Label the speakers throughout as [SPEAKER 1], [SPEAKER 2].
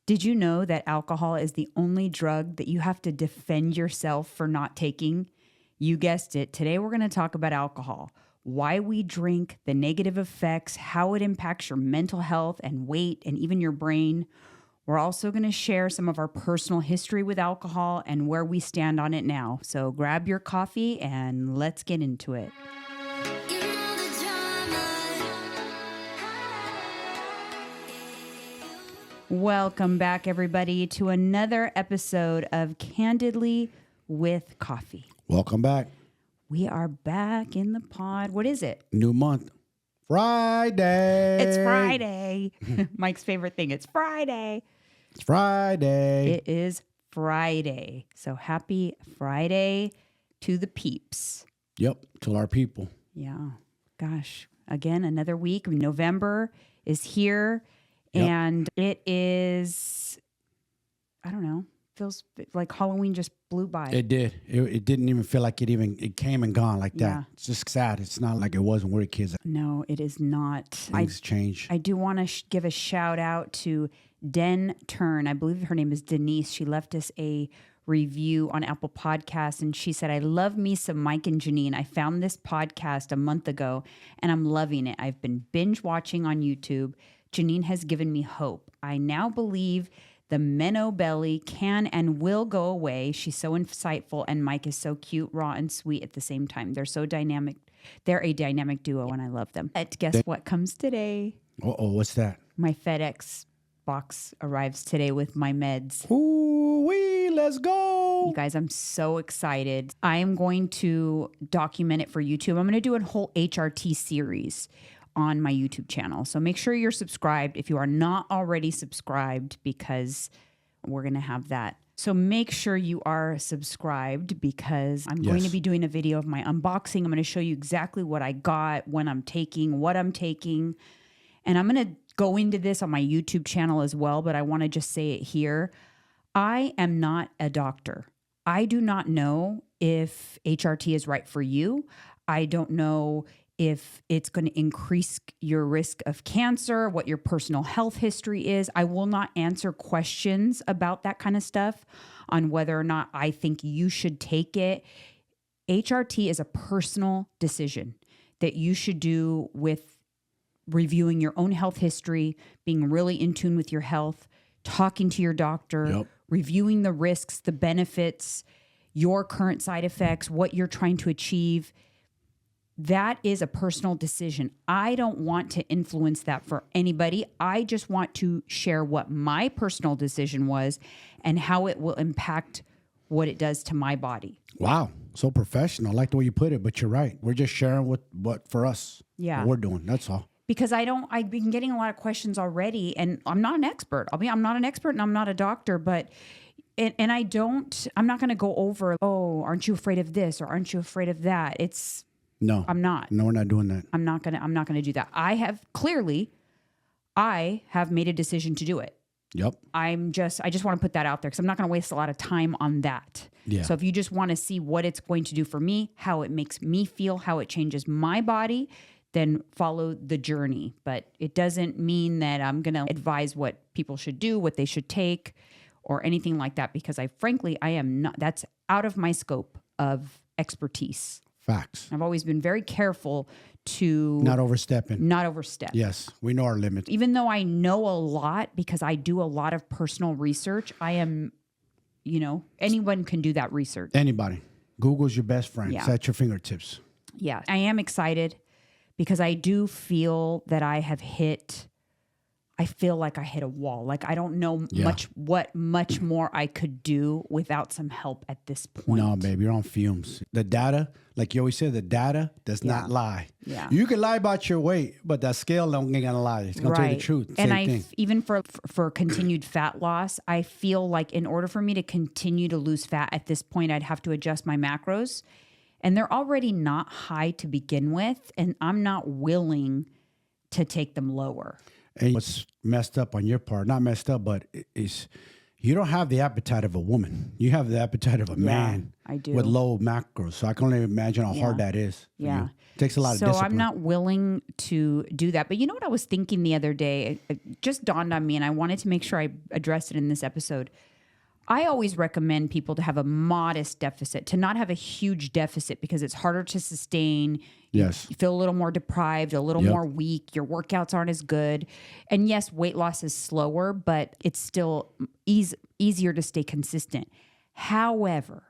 [SPEAKER 1] Did you know that alcohol is the only drug that you have to defend yourself for not taking? You guessed it. Today we're going to talk about alcohol, why we drink, the negative effects, how it impacts your mental health and weight and even your brain. We're also going to share some of our personal history with alcohol and where we stand on it now. So grab your coffee and let's get into it. Welcome back, everybody, to another episode of Candidly with Coffee.
[SPEAKER 2] Welcome back.
[SPEAKER 1] We are back in the pod. What is it?
[SPEAKER 2] New month. Friday.
[SPEAKER 1] It's Friday. Mike's favorite thing. It's Friday.
[SPEAKER 2] It's Friday.
[SPEAKER 1] It is Friday. So happy Friday to the peeps.
[SPEAKER 2] Yep. To our people.
[SPEAKER 1] Yeah. Gosh. Again, another week. November is here. Yep. And it is, I don't know, feels like Halloween just blew by.
[SPEAKER 2] It did. It didn't even feel like it came and gone like that.
[SPEAKER 1] Yeah.
[SPEAKER 2] It's just sad. It's not like it was when we were kids.
[SPEAKER 1] No, it is not.
[SPEAKER 2] Things change.
[SPEAKER 1] I do want to give a shout out to Den Turn. I believe her name is Denise. She left us a review on Apple Podcasts, and she said, I love me some Mike and Jeanine. I found this podcast a month ago, and I'm loving it. I've been binge watching on YouTube. Jeanine has given me hope. I now believe the Menno belly can and will go away. She's so insightful, and Mike is so cute, raw, and sweet at the same time. They're so dynamic. They're a dynamic duo, and I love them. Guess what comes today?
[SPEAKER 2] Uh-oh, what's that?
[SPEAKER 1] My FedEx box arrives today with my meds.
[SPEAKER 2] Ooh-wee, let's go.
[SPEAKER 1] You guys, I'm so excited. I am going to document it for YouTube. I'm going to do a whole HRT series on my YouTube channel. So make sure you're subscribed if you are not already subscribed, because we're going to have that. So make sure you are subscribed, because I'm going to be doing a video of my unboxing. I'm going to show you exactly what I got, when I'm taking, what I'm taking. And I'm going to go into this on my YouTube channel as well, but I want to just say it here. I am not a doctor. I do not know if HRT is right for you. I don't know if it's going to increase your risk of cancer, what your personal health history is. I will not answer questions about that kind of stuff on whether or not I think you should take it. HRT is a personal decision that you should do with reviewing your own health history, being really in tune with your health, talking to your doctor, reviewing the risks, the benefits, your current side effects, what you're trying to achieve. That is a personal decision. I don't want to influence that for anybody. I just want to share what my personal decision was and how it will impact what it does to my body.
[SPEAKER 2] Wow. So professional. I like the way you put it, but you're right. We're just sharing what for us, what we're doing. That's all.
[SPEAKER 1] Because I've been getting a lot of questions already, and I'm not an expert. I'm not an expert and I'm not a doctor, but I'm not going to go over, oh, aren't you afraid of this or aren't you afraid of that?
[SPEAKER 2] No,
[SPEAKER 1] I'm not.
[SPEAKER 2] No, we're not doing that.
[SPEAKER 1] I'm not gonna do that. I have made a decision to do it.
[SPEAKER 2] Yep.
[SPEAKER 1] I just want to put that out there because I'm not going to waste a lot of time on that.
[SPEAKER 2] Yeah.
[SPEAKER 1] So if you just want to see what it's going to do for me, how it makes me feel, how it changes my body, then follow the journey. But it doesn't mean that I'm going to advise what people should do, what they should take, or anything like that, because I am not, that's out of my scope of expertise.
[SPEAKER 2] Facts.
[SPEAKER 1] I've always been very careful to
[SPEAKER 2] not overstep.
[SPEAKER 1] Yes.
[SPEAKER 2] We know our limits.
[SPEAKER 1] Even though I know a lot because I do a lot of personal research, I am, anyone can do that research.
[SPEAKER 2] Anybody. Google's your best friend.
[SPEAKER 1] Yeah.
[SPEAKER 2] It's at your fingertips.
[SPEAKER 1] Yeah. I am excited because I do feel that I feel like I hit a wall. Like I don't know much more I could do without some help at this point.
[SPEAKER 2] No, baby, you're on fumes. The data, like you always say, the data does not lie.
[SPEAKER 1] Yeah.
[SPEAKER 2] You can lie about your weight, but that scale ain't gonna lie. It's gonna tell you the truth.
[SPEAKER 1] And
[SPEAKER 2] Same thing.
[SPEAKER 1] Even for continued fat loss, I feel like in order for me to continue to lose fat at this point, I'd have to adjust my macros. And they're already not high to begin with, and I'm not willing to take them lower.
[SPEAKER 2] And what's messed up on your part, not messed up, but is You don't have the appetite of a woman. You have the appetite of a man.
[SPEAKER 1] I do.
[SPEAKER 2] With low macros. So I can only imagine how hard that is.
[SPEAKER 1] Yeah.
[SPEAKER 2] It takes a lot of discipline.
[SPEAKER 1] So I'm not willing to do that. But you know what I was thinking the other day? It just dawned on me, and I wanted to make sure I addressed it in this episode. I always recommend people to have a modest deficit, to not have a huge deficit, because it's harder to sustain.
[SPEAKER 2] Yes.
[SPEAKER 1] You feel a little more deprived, a little more weak. Your workouts aren't as good. And yes, weight loss is slower, but it's still easier to stay consistent. However,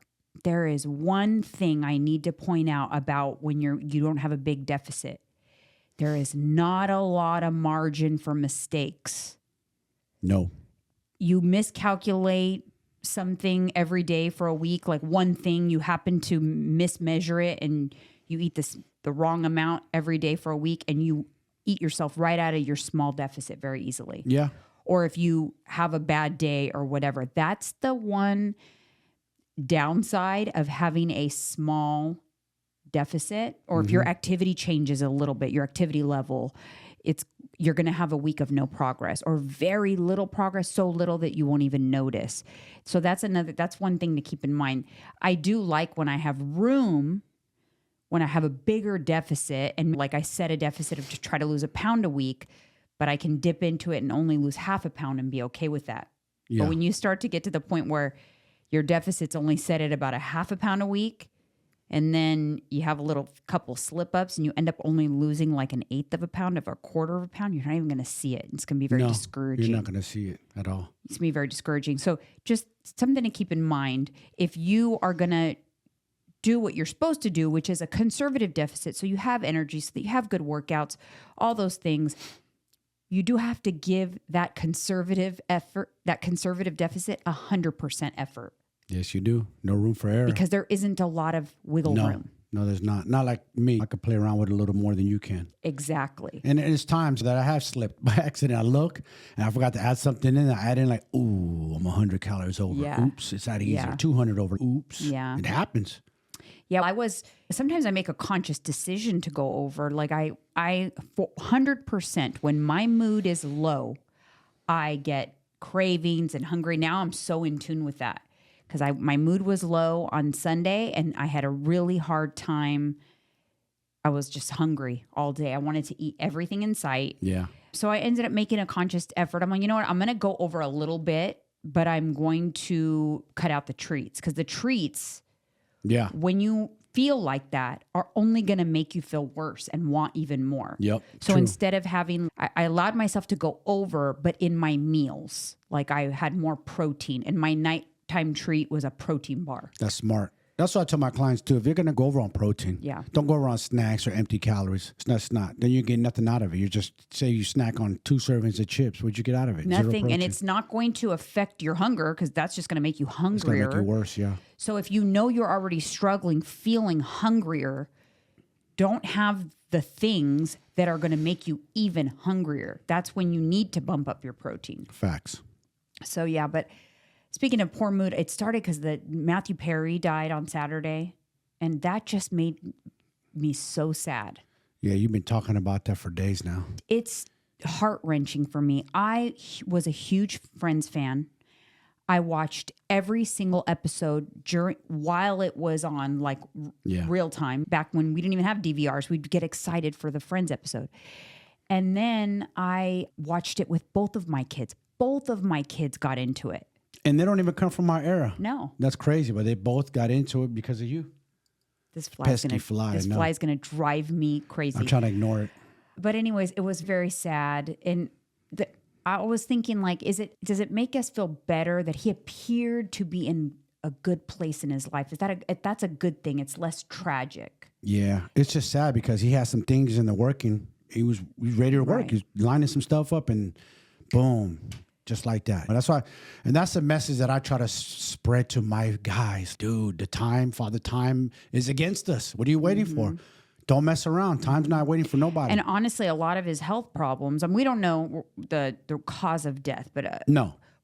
[SPEAKER 1] there is one thing I need to point out about when you don't have a big deficit. There is not a lot of margin for mistakes.
[SPEAKER 2] No.
[SPEAKER 1] You miscalculate something every day for a week, like one thing, you happen to mismeasure it and you eat the wrong amount every day for a week, and you eat yourself right out of your small deficit very easily.
[SPEAKER 2] Yeah.
[SPEAKER 1] Or if you have a bad day or whatever, that's the one downside of having a small deficit. Or if your activity changes a little bit, your activity level, you're going to have a week of no progress or very little progress, so little that you won't even notice. So that's one thing to keep in mind. I do like when I have room, when I have a bigger deficit, and like I set a deficit of to try to lose a pound a week, but I can dip into it and only lose half a pound and be okay with that. Yeah. But when you start to get to the point where your deficit's only set at about a half a pound a week, and then you have a little couple slip ups and you end up only losing like an eighth of a pound or a quarter of a pound, you're not even going to see it. It's going to be very discouraging.
[SPEAKER 2] You're not going to see it at all.
[SPEAKER 1] It's going to be very discouraging. So just something to keep in mind. If you are going to do what you're supposed to do, which is a conservative deficit, so you have energy, so that you have good workouts, all those things, you do have to give that conservative deficit 100% effort.
[SPEAKER 2] Yes, you do. No room for error.
[SPEAKER 1] Because there isn't a lot of wiggle room.
[SPEAKER 2] No, there's not. Not like me. I could play around with it a little more than you can.
[SPEAKER 1] Exactly.
[SPEAKER 2] And there's times that I have slipped by accident. I look and I forgot to add something in. I add in like, ooh, I'm 100 calories over. Yeah. Oops, it's that easy. Yeah. 200 over. Oops.
[SPEAKER 1] Yeah.
[SPEAKER 2] It happens.
[SPEAKER 1] Yeah, sometimes I make a conscious decision to go over. Like I 100%, when my mood is low, I get cravings and hungry. Now I'm so in tune with that. Because my mood was low on Sunday and I had a really hard time. I was just hungry all day. I wanted to eat everything in sight.
[SPEAKER 2] Yeah.
[SPEAKER 1] So I ended up making a conscious effort. I'm like, you know what? I'm going to go over a little bit, but I'm going to cut out the treats. Because the treats, when you feel like that, are only going to make you feel worse and want even more.
[SPEAKER 2] Yep.
[SPEAKER 1] So instead of having, I allowed myself to go over, but in my meals, like I had more protein, and my nighttime treat was a protein bar.
[SPEAKER 2] That's smart. That's what I tell my clients too. If you're going to go over on protein, don't go over on snacks or empty calories. That's not. Then you get nothing out of it. You just say you snack on 2 servings of chips. What'd you get out of it?
[SPEAKER 1] Nothing. And it's not going to affect your hunger, because that's just going to make you hungrier. It's going
[SPEAKER 2] to make you worse, yeah.
[SPEAKER 1] So if you know you're already struggling, feeling hungrier, don't have the things that are going to make you even hungrier. That's when you need to bump up your protein.
[SPEAKER 2] Facts.
[SPEAKER 1] So yeah, but speaking of poor mood, it started because Matthew Perry died on Saturday, and that just made me so sad.
[SPEAKER 2] Yeah, you've been talking about that for days now.
[SPEAKER 1] It's heart-wrenching for me. I was a huge Friends fan. I watched every single episode while it was on, like real time. Back when we didn't even have DVRs, we'd get excited for the Friends episode. And then I watched it with both of my kids. Both of my kids got into it.
[SPEAKER 2] And they don't even come from our era.
[SPEAKER 1] No.
[SPEAKER 2] That's crazy, but they both got into it because of you.
[SPEAKER 1] This fly's going to drive me crazy.
[SPEAKER 2] I'm trying to ignore it.
[SPEAKER 1] But anyways, it was very sad. And I was thinking, like, does it make us feel better that he appeared to be in a good place in his life? That's a good thing. It's less tragic. Yeah.
[SPEAKER 2] It's just sad because he had some things in the working. He was ready to work. Right. He was lining some stuff up and boom. Just like that. That's why, and that's the message that I try to spread to my guys. Dude, Father Time is against us. What are you waiting for? Don't mess around. Time's not waiting for nobody.
[SPEAKER 1] And honestly, a lot of his health problems, we don't know the cause of death, but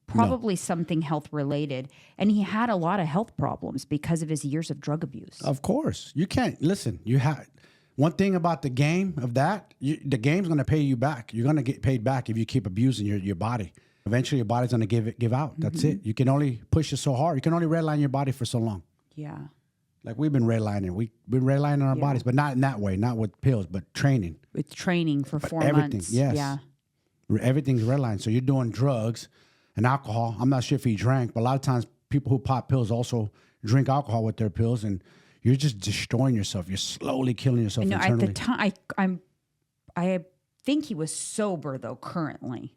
[SPEAKER 1] probably something health related. And he had a lot of health problems because of his years of drug abuse.
[SPEAKER 2] Of course. You can't, listen, one thing about the game of that, the game's going to pay you back. You're going to get paid back if you keep abusing your body. Eventually, your body's going to give out. That's it. You can only push it so hard. You can only redline your body for so long.
[SPEAKER 1] Yeah.
[SPEAKER 2] Like we've been redlining. We've been redlining our bodies, but not in that way, not with pills, but training.
[SPEAKER 1] With training for 4
[SPEAKER 2] everything,
[SPEAKER 1] months.
[SPEAKER 2] yes.
[SPEAKER 1] Yeah.
[SPEAKER 2] Everything's redlined. So you're doing drugs and alcohol. I'm not sure if he drank, but a lot of times people who pop pills also drink alcohol with their pills, and you're just destroying yourself. You're slowly killing yourself internally.
[SPEAKER 1] At the time, I think he was sober though. Currently,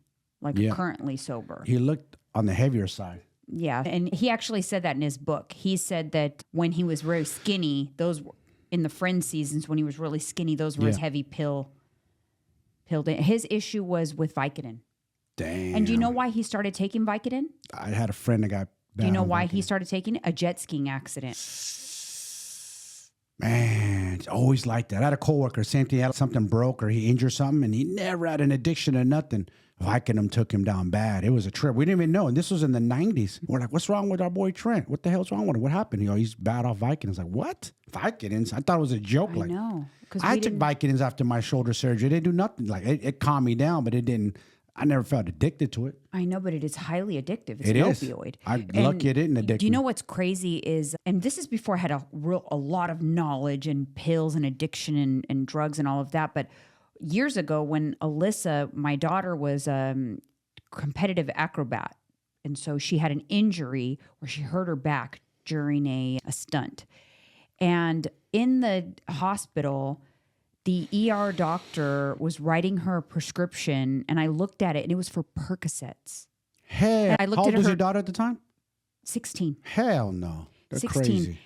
[SPEAKER 1] currently sober.
[SPEAKER 2] He looked on the heavier side.
[SPEAKER 1] Yeah, and he actually said that in his book. He said that when he was very skinny, those in the Friend seasons when he was really skinny, those were his heavy pill. His issue was with Vicodin.
[SPEAKER 2] Damn.
[SPEAKER 1] And do you know why he started taking Vicodin?
[SPEAKER 2] I had a friend that got bad.
[SPEAKER 1] Do you know
[SPEAKER 2] on
[SPEAKER 1] why
[SPEAKER 2] Vicodin.
[SPEAKER 1] he started taking it? A jet skiing accident.
[SPEAKER 2] Man, it's always like that. I had a coworker, same thing. He had something broke or he injured something, and he never had an addiction or nothing. Vicodin took him down bad. It was a trip. We didn't even know. And this was in the 90s. We're like, what's wrong with our boy Trent? What the hell's wrong with him? What happened? He's bad off Vicodins. Like, what? Vicodins? I thought it was a joke.
[SPEAKER 1] I know.
[SPEAKER 2] I took Vicodins after my shoulder surgery. They didn't do nothing. Like, it calmed me down, but it didn't. I never felt addicted to it.
[SPEAKER 1] I know, but it is highly addictive. It's
[SPEAKER 2] an
[SPEAKER 1] opioid.
[SPEAKER 2] I'm lucky it didn't addict
[SPEAKER 1] Do you
[SPEAKER 2] me.
[SPEAKER 1] know what's crazy is, and this is before I had a lot of knowledge and pills and addiction and drugs and all of that, but years ago when Alyssa, my daughter, was competitive acrobat. And so she had an injury where she hurt her back during a stunt. And in the hospital, the ER doctor was writing her a prescription, and I looked at it, and it was for Percocets.
[SPEAKER 2] Hey,
[SPEAKER 1] I looked
[SPEAKER 2] how old
[SPEAKER 1] at
[SPEAKER 2] was
[SPEAKER 1] her-
[SPEAKER 2] your daughter at the time?
[SPEAKER 1] 16.
[SPEAKER 2] Hell no. They're
[SPEAKER 1] 16.
[SPEAKER 2] crazy.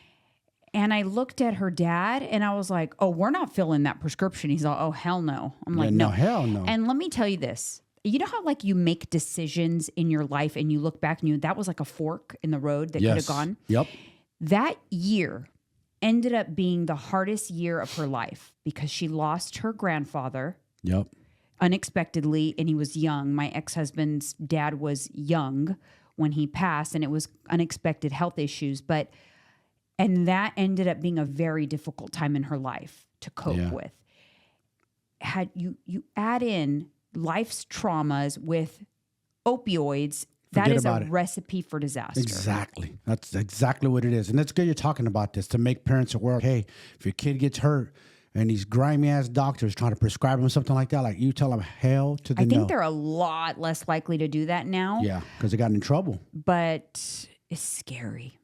[SPEAKER 1] And I looked at her dad, and I was like, oh, we're not filling that prescription. He's like, oh, hell no. I'm like, no.
[SPEAKER 2] Hell no.
[SPEAKER 1] And let me tell you this. You know how like you make decisions in your life and you look back and that was like a fork in the road that could have gone?
[SPEAKER 2] Yep.
[SPEAKER 1] That year ended up being the hardest year of her life because she lost her grandfather
[SPEAKER 2] Yep.
[SPEAKER 1] unexpectedly, and he was young. My ex-husband's dad was young when he passed, and it was unexpected health issues. And that ended up being a very difficult time in her life to cope with. Had you add in life's traumas with opioids, that is a recipe for disaster.
[SPEAKER 2] Exactly. That's exactly what it is. And it's good you're talking about this to make parents aware. Hey, if your kid gets hurt and these grimy ass doctors trying to prescribe them something like that, like you tell them hell to the no.
[SPEAKER 1] I think they're a lot less likely to do that now.
[SPEAKER 2] Yeah, because they got in trouble.
[SPEAKER 1] But it's scary.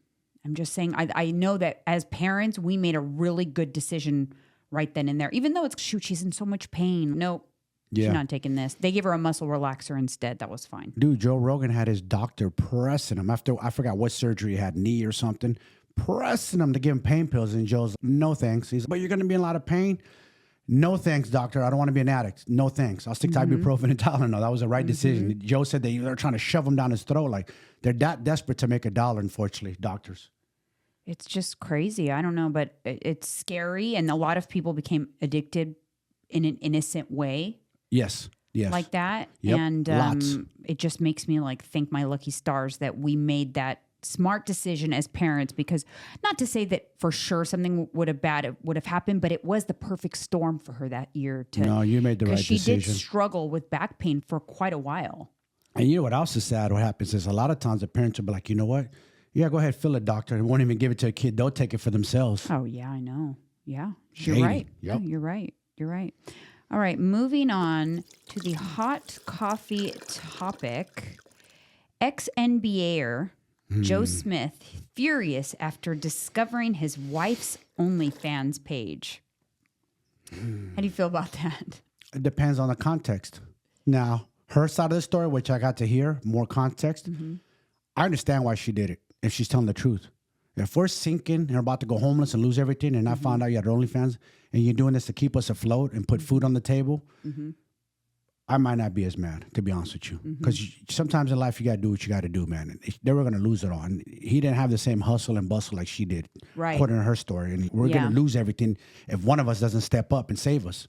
[SPEAKER 1] I'm just saying, I know that as parents, we made a really good decision right then and there. Even though she's in so much pain. Nope.
[SPEAKER 2] Yeah.
[SPEAKER 1] She's not taking this. They gave her a muscle relaxer instead. That was fine.
[SPEAKER 2] Dude, Joe Rogan had his doctor pressing him after, I forgot what surgery he had, knee or something, pressing him to give him pain pills. And Joe's, no thanks. He's, but you're going to be in a lot of pain? No thanks, doctor. I don't want to be an addict. No thanks. I'll stick to ibuprofen and Tylenol. That was the right decision. Joe said they're trying to shove him down his throat. Like they're that desperate to make a dollar, unfortunately, doctors.
[SPEAKER 1] It's just crazy. I don't know, but it's scary. And a lot of people became addicted in an innocent way.
[SPEAKER 2] Yes. Yes.
[SPEAKER 1] Like that.
[SPEAKER 2] Yep.
[SPEAKER 1] And it just makes me like thank my lucky stars that we made that smart decision as parents, because not to say that for sure something would have happened, but it was the perfect storm for her that year.
[SPEAKER 2] No, you made the right decision.
[SPEAKER 1] She did struggle with back pain for quite a while.
[SPEAKER 2] And you know what else is sad? What happens is a lot of times the parents will be like, you know what? Yeah, go ahead, fill it, doctor. And won't even give it to a kid. They'll take it for themselves.
[SPEAKER 1] Oh, yeah, I know. Yeah, you're right.
[SPEAKER 2] Yep.
[SPEAKER 1] Yeah, you're right. You're right. All right, moving on to the hot coffee topic. Ex-NBAer Joe Smith furious after discovering his wife's OnlyFans page. How do you feel about that?
[SPEAKER 2] It depends on the context. Now, her side of the story, which I got to hear, more context, I understand why she did it, if she's telling the truth. If we're sinking and we're about to go homeless and lose everything, and I found out you had OnlyFans, and you're doing this to keep us afloat and put food on the table, I might not be as mad, to be honest with you. Because sometimes in life, you got to do what you got to do, man. And they were going to lose it all. And he didn't have the same hustle and bustle like she did, according to her story. And we're going to lose everything if one of us doesn't step up and save us.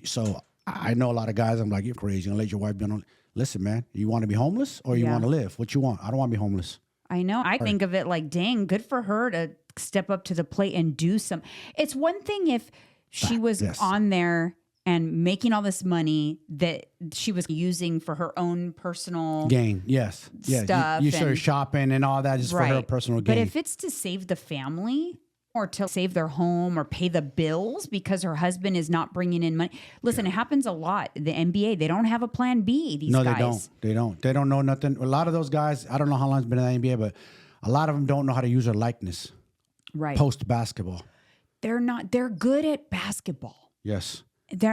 [SPEAKER 2] So I know a lot of guys, I'm like, you're crazy. You're going to let your wife be on. Listen, man, you want to be homeless or you want to live? What you want? I don't want to be homeless.
[SPEAKER 1] I know. I think of it like, dang, good for her to step up to the plate and do some. It's one thing if she was on there and making all this money that she was using for her own personal
[SPEAKER 2] gain. Yes. Yeah.
[SPEAKER 1] Stuff
[SPEAKER 2] You started
[SPEAKER 1] and-
[SPEAKER 2] shopping and all that just for her personal gain.
[SPEAKER 1] But if it's to save the family or to save their home or pay the bills because her husband is not bringing in money. Listen, it happens a lot. The NBA, they don't have a plan B, these guys.
[SPEAKER 2] No, they don't. They don't know nothing. A lot of those guys, I don't know how long it's been in the NBA, but a lot of them don't know how to use their likeness.
[SPEAKER 1] Right.
[SPEAKER 2] Post basketball.
[SPEAKER 1] They're good at basketball.
[SPEAKER 2] Yes.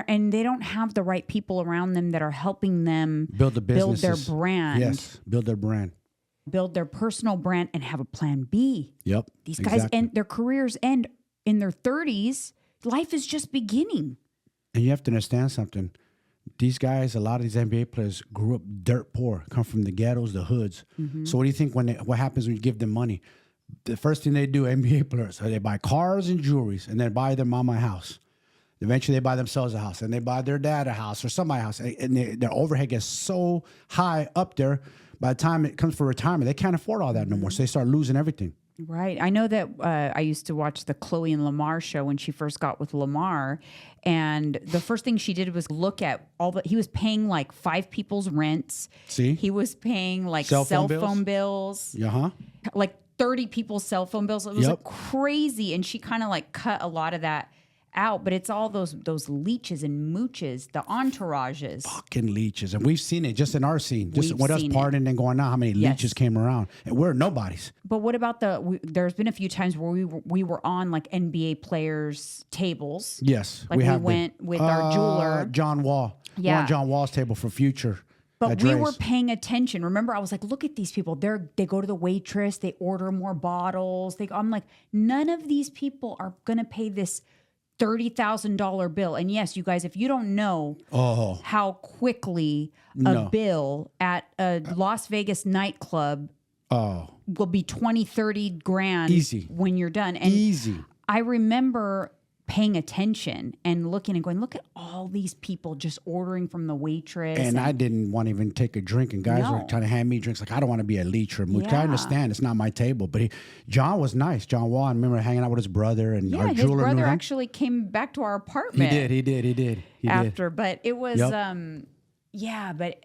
[SPEAKER 1] And they don't have the right people around them that are helping them
[SPEAKER 2] build the businesses.
[SPEAKER 1] build their brand.
[SPEAKER 2] Yes, build their brand.
[SPEAKER 1] Build their personal brand and have a plan B.
[SPEAKER 2] Yep.
[SPEAKER 1] These guys end their careers end in their 30s. Life is just beginning.
[SPEAKER 2] And you have to understand something. These guys, a lot of these NBA players grew up dirt poor, come from the ghettos, the hoods. Mm-hmm. So what do you think what happens when you give them money? The first thing they do, NBA players, they buy cars and jewelries and then buy their mama a house. Eventually, they buy themselves a house, and they buy their dad a house or somebody's house, and their overhead gets so high up there. By the time it comes for retirement, they can't afford all that no more, so they start losing everything.
[SPEAKER 1] Right. I know that I used to watch the Chloe and Lamar show when she first got with Lamar, and the first thing she did was look at he was paying like 5 people's rents.
[SPEAKER 2] See?
[SPEAKER 1] He was paying like cell phone bills.
[SPEAKER 2] Uh-huh.
[SPEAKER 1] Like 30 people's cell phone bills. It was like crazy, and she kind of like cut a lot of that out, but it's all those leeches and mooches, the entourages.
[SPEAKER 2] Fucking leeches. And we've seen it just in our scene. Just with us partying and going out, how many leeches came around. And we're nobodies.
[SPEAKER 1] But what about there's been a few times where we were on like NBA players' tables.
[SPEAKER 2] Yes.
[SPEAKER 1] Like we went with our jeweler.
[SPEAKER 2] John Wall. Yeah. We're on John Wall's table for future.
[SPEAKER 1] But we were paying attention. Remember, I was like, look at these people. They go to the waitress. They order more bottles. I'm like, none of these people are going to pay this $30,000 bill. And yes, you guys, if you don't know how quickly a bill at a Las Vegas nightclub will be 20, 30 grand
[SPEAKER 2] easy
[SPEAKER 1] when you're done. And
[SPEAKER 2] easy.
[SPEAKER 1] I remember paying attention and looking and going, look at all these people just ordering from the waitress.
[SPEAKER 2] And I didn't want to even take a drink. And guys were trying to hand me drinks. Like, I don't want to be a leech or a mooch. I understand it's not my table. But John was nice. John Wall, I remember hanging out with his brother and our jeweler.
[SPEAKER 1] His brother actually came back to our apartment.
[SPEAKER 2] He did.
[SPEAKER 1] After. But it was... Yeah, but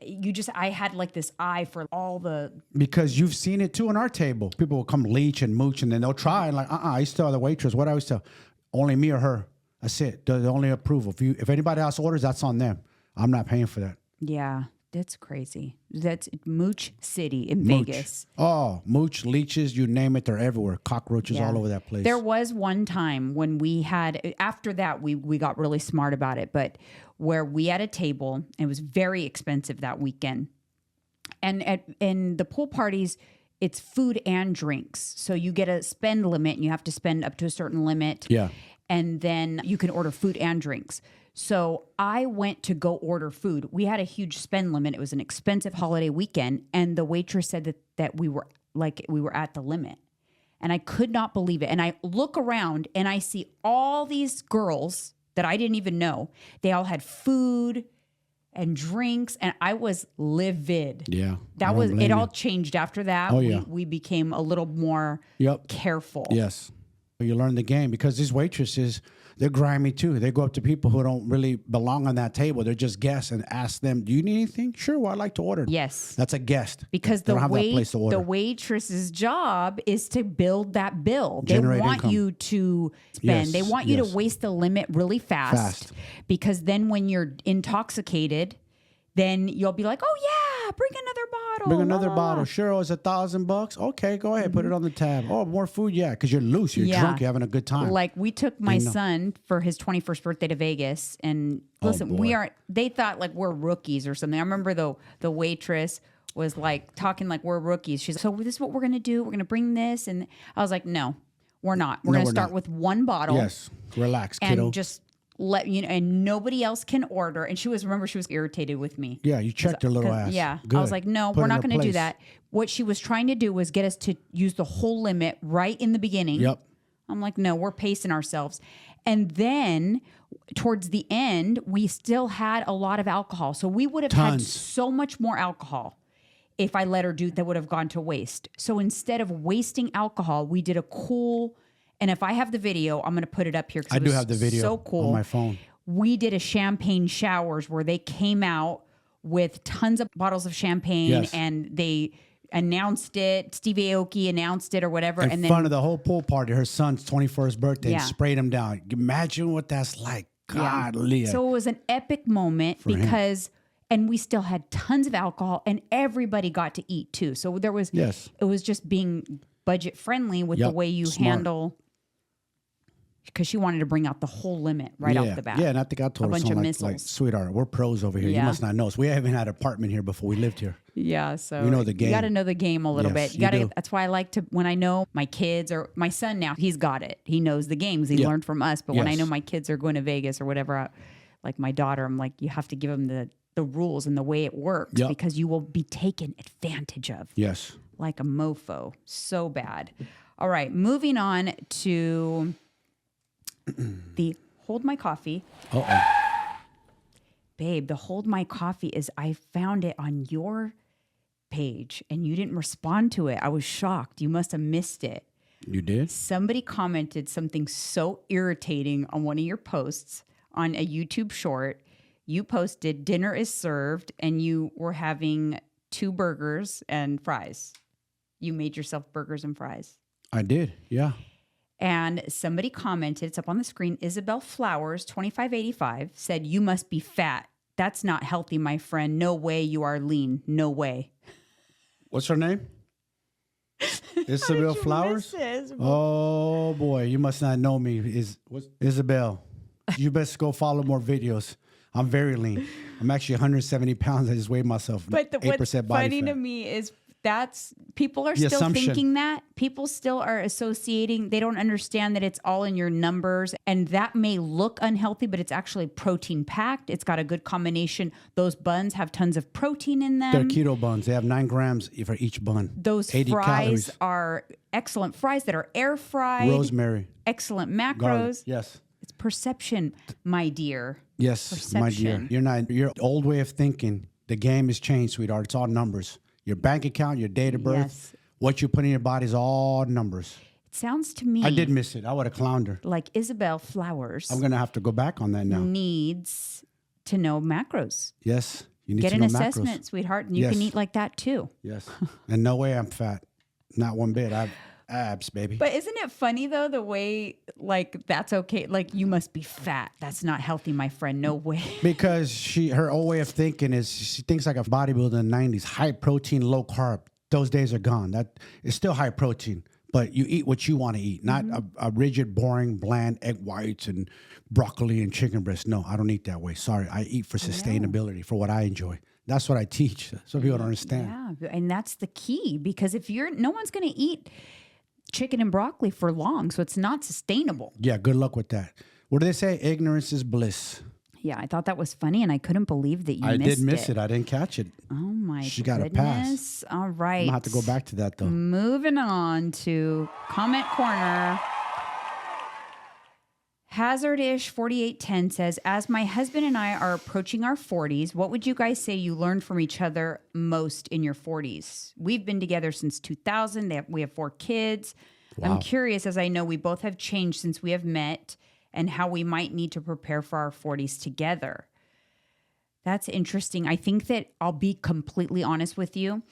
[SPEAKER 1] I had like this eye for all the... Because
[SPEAKER 2] you've seen it too on our table. People will come leech and mooch and then they'll try and like, I used to tell the waitress, what I always tell, only me or her. That's it. The only approval. If anybody else orders, that's on them. I'm not paying for that.
[SPEAKER 1] Yeah, that's crazy. That's Mooch City in Vegas.
[SPEAKER 2] Oh, mooch, leeches, you name it, they're everywhere. Cockroaches all over that place.
[SPEAKER 1] There was one time when we had, after that, we got really smart about it, but where we had a table, and it was very expensive that weekend. And in the pool parties, it's food and drinks. So you get a spend limit, and you have to spend up to a certain limit.
[SPEAKER 2] Yeah.
[SPEAKER 1] And then you can order food and drinks. So I went to go order food. We had a huge spend limit. It was an expensive holiday weekend. And the waitress said that we were at the limit. And I could not believe it. And I look around and I see all these girls that I didn't even know. They all had food and drinks, and I was livid.
[SPEAKER 2] Yeah.
[SPEAKER 1] That was it. All changed after that.
[SPEAKER 2] Oh, yeah.
[SPEAKER 1] We became a little more careful.
[SPEAKER 2] Yes. You learn the game because these waitresses, they're grimy too. They go up to people who don't really belong on that table. They're just guests and ask them, do you need anything? Sure, well, I'd like to order.
[SPEAKER 1] Yes.
[SPEAKER 2] That's a guest.
[SPEAKER 1] Because the waitress's job is to build that bill.
[SPEAKER 2] Generate
[SPEAKER 1] they want
[SPEAKER 2] income.
[SPEAKER 1] You to spend. They want you to waste the limit really fast. Because then when you're intoxicated, then you'll be like, oh yeah, bring another bottle.
[SPEAKER 2] Bring another bottle. Sure, it's $1,000. Okay, go ahead, put it on the tab. Oh, more food, because you're loose, you're drunk, you're having a good time.
[SPEAKER 1] Like we took my son for his 21st birthday to Vegas, and listen, they thought like we're rookies or something. I remember the waitress was like talking like we're rookies. She's like, so this is what we're gonna do. We're gonna bring this, and I was like, no, we're not. We're gonna start with one bottle.
[SPEAKER 2] Yes, relax, kiddo.
[SPEAKER 1] And just let you know, and nobody else can order. And she was irritated with me.
[SPEAKER 2] Yeah, you checked her little ass.
[SPEAKER 1] Yeah.
[SPEAKER 2] Good.
[SPEAKER 1] I was like, no, we're not going to do that. What she was trying to do was get us to use the whole limit right in the beginning.
[SPEAKER 2] Yep.
[SPEAKER 1] I'm like, no, we're pacing ourselves. And then towards the end, we still had a lot of alcohol. So we would have had so much more alcohol if I let her do that would have gone to waste. So instead of wasting alcohol, we did a cool... And if I have the video, I'm going to put it up here.
[SPEAKER 2] I do have the video
[SPEAKER 1] so cool.
[SPEAKER 2] on my phone.
[SPEAKER 1] we did a champagne showers where they came out with tons of bottles of champagne
[SPEAKER 2] Yes.
[SPEAKER 1] and they announced it. Steve Aoki announced it or whatever.
[SPEAKER 2] In
[SPEAKER 1] and then
[SPEAKER 2] front of the whole pool party, her son's 21st birthday,
[SPEAKER 1] Yeah.
[SPEAKER 2] and sprayed him down. Imagine what that's like. Godly.
[SPEAKER 1] So it was an epic moment because, and we still had tons of alcohol and everybody got to eat too. So there was,
[SPEAKER 2] Yes.
[SPEAKER 1] it was just being budget friendly with the
[SPEAKER 2] Yep.
[SPEAKER 1] way you
[SPEAKER 2] Smart.
[SPEAKER 1] handle, because she wanted to bring out the whole limit right off the bat.
[SPEAKER 2] Yeah, and I think I told her
[SPEAKER 1] bunch of
[SPEAKER 2] something like,
[SPEAKER 1] missiles.
[SPEAKER 2] sweetheart, we're pros over here. You
[SPEAKER 1] Yeah.
[SPEAKER 2] must not know us. We haven't had an apartment here before we lived here.
[SPEAKER 1] Yeah, so
[SPEAKER 2] You know the game.
[SPEAKER 1] You got to know the game a little
[SPEAKER 2] Yes,
[SPEAKER 1] bit.
[SPEAKER 2] you
[SPEAKER 1] You got to.
[SPEAKER 2] do.
[SPEAKER 1] That's why I like to, when I know my kids or my son now, he's got it. He knows the games. He
[SPEAKER 2] Yeah.
[SPEAKER 1] learned from us. But when I
[SPEAKER 2] Yes.
[SPEAKER 1] know my kids are going to Vegas or whatever, like my daughter, I'm like, you have to give them the rules and the way it works
[SPEAKER 2] Yep.
[SPEAKER 1] because you will be taken advantage of
[SPEAKER 2] Yes.
[SPEAKER 1] like a mofo. So bad. All right, moving on to the hold my coffee.
[SPEAKER 2] Uh-oh.
[SPEAKER 1] Babe, the hold my coffee is, I found it on your page and you didn't respond to it. I was shocked. You must have missed it.
[SPEAKER 2] You did?
[SPEAKER 1] Somebody commented something so irritating on one of your posts on a YouTube short. You posted dinner is served and you were having 2 burgers and fries. You made yourself burgers and fries.
[SPEAKER 2] I did. Yeah.
[SPEAKER 1] And somebody commented, it's up on the screen, Isabel Flowers, 2585, said, you must be fat. That's not healthy, my friend. No way you are lean. No way.
[SPEAKER 2] What's her name? Isabel Flowers? Oh boy, you must not know me. What's Isabel? You best go follow more videos. I'm very lean. I'm actually 170 pounds. I just weighed myself.
[SPEAKER 1] But
[SPEAKER 2] 8%
[SPEAKER 1] what's
[SPEAKER 2] body
[SPEAKER 1] funny
[SPEAKER 2] fat.
[SPEAKER 1] to me is that's people are
[SPEAKER 2] The
[SPEAKER 1] still
[SPEAKER 2] assumption.
[SPEAKER 1] thinking that. People still are associating. They don't understand that it's all in your numbers. And that may look unhealthy, but it's actually protein packed. It's got a good combination. Those buns have tons of protein in them.
[SPEAKER 2] They're keto buns. They have 9 grams for each bun.
[SPEAKER 1] Those
[SPEAKER 2] 80
[SPEAKER 1] fries
[SPEAKER 2] calories.
[SPEAKER 1] are excellent fries that are air fried.
[SPEAKER 2] Rosemary.
[SPEAKER 1] Excellent macros.
[SPEAKER 2] Garlic. Yes.
[SPEAKER 1] It's perception, my dear.
[SPEAKER 2] Yes, my dear.
[SPEAKER 1] Perception.
[SPEAKER 2] Your old way of thinking. The game has changed, sweetheart. It's all numbers. Your bank account, your date of birth,
[SPEAKER 1] Yes.
[SPEAKER 2] what you put in your body is all numbers.
[SPEAKER 1] It sounds to me
[SPEAKER 2] I did miss it. I would have clowned her.
[SPEAKER 1] like Isabel Flowers
[SPEAKER 2] I'm going to have to go back on that now.
[SPEAKER 1] needs to know macros.
[SPEAKER 2] Yes. You need
[SPEAKER 1] Get
[SPEAKER 2] to
[SPEAKER 1] an
[SPEAKER 2] know
[SPEAKER 1] assessment,
[SPEAKER 2] macros.
[SPEAKER 1] sweetheart, and you can
[SPEAKER 2] Yes.
[SPEAKER 1] eat like that too.
[SPEAKER 2] Yes. And no way I'm fat. Not one bit. I have abs, baby.
[SPEAKER 1] But isn't it funny though, the way like that's okay? Like you must be fat. That's not healthy, my friend. No way.
[SPEAKER 2] Because her old way of thinking is she thinks like a bodybuilder in the 90s. High protein, low carb. Those days are gone. That is still high protein, but you eat what you want to eat, not a rigid, boring, bland egg whites and broccoli and chicken breast. No, I don't eat that way. Sorry. I eat for sustainability, for what I enjoy. That's what I teach. So people don't understand.
[SPEAKER 1] Yeah, and that's the key because if no one's going to eat chicken and broccoli for long, so it's not sustainable.
[SPEAKER 2] Yeah, good luck with that. What do they say? Ignorance is bliss.
[SPEAKER 1] Yeah, I thought that was funny, and I couldn't believe that you
[SPEAKER 2] I
[SPEAKER 1] missed
[SPEAKER 2] did miss it. I didn't catch it.
[SPEAKER 1] Oh my
[SPEAKER 2] She
[SPEAKER 1] goodness!
[SPEAKER 2] got a pass.
[SPEAKER 1] All right,
[SPEAKER 2] I'm going to have to go back to that, though.
[SPEAKER 1] Moving on to comment corner. Hazardish 4810 says, as my husband and I are approaching our 40s, what would you guys say you learned from each other most in your 40s? We've been together since 2000. We have 4 kids.
[SPEAKER 2] Wow.
[SPEAKER 1] I'm curious, as I know we both have changed since we have met, and how we might need to prepare for our 40s together. That's interesting. I think that I'll be completely honest with you.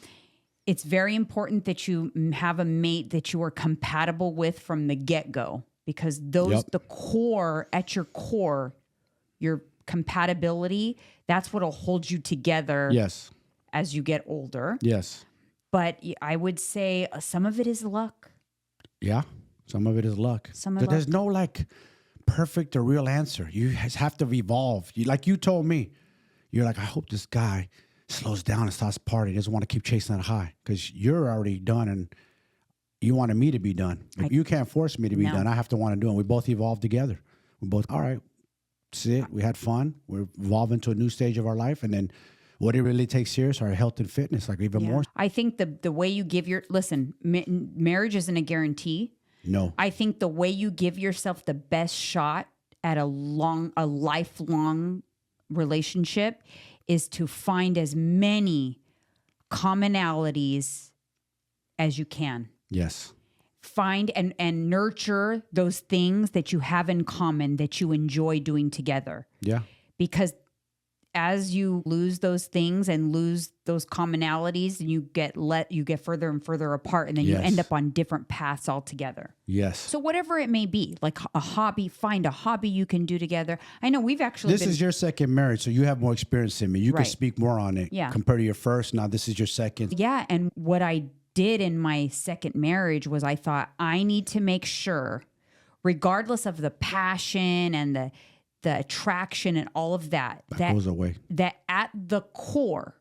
[SPEAKER 1] It's very important that you have a mate that you are compatible with from the get-go, because those, the core, at your core, your compatibility, that's what'll hold you together
[SPEAKER 2] Yes.
[SPEAKER 1] as you get older.
[SPEAKER 2] Yes.
[SPEAKER 1] But I would say some of it is luck.
[SPEAKER 2] Yeah. Some of it is luck. There's no like perfect or real answer. You just have to evolve. Like you told me, you're like, I hope this guy slows down and starts partying. He doesn't want to keep chasing that high because you're already done and you wanted me to be done. If you can't force me to be done, I have to want to do it. And we both evolved together. We both, all right, that's it. We had fun. We're evolving to a new stage of our life. And then what it really takes serious, our health and fitness, like even more.
[SPEAKER 1] I think the way you give marriage isn't a guarantee.
[SPEAKER 2] No.
[SPEAKER 1] I think the way you give yourself the best shot at a lifelong relationship is to find as many commonalities as you can.
[SPEAKER 2] Yes.
[SPEAKER 1] find and nurture those things that you have in common that you enjoy doing together.
[SPEAKER 2] Yeah.
[SPEAKER 1] Because as you lose those things and lose those commonalities, and you get further and further apart, and then you end up on different paths altogether.
[SPEAKER 2] Yes.
[SPEAKER 1] So whatever it may be, like a hobby, find a hobby you can do together. I know we've actually
[SPEAKER 2] This is your second marriage, so you have more experience than me. You can
[SPEAKER 1] Right.
[SPEAKER 2] speak more on it compared to your first. Now this is your second.
[SPEAKER 1] Yeah, and what I did in my second marriage was I thought I need to make sure, regardless of the passion and the attraction and all of that
[SPEAKER 2] goes away.
[SPEAKER 1] That at the core,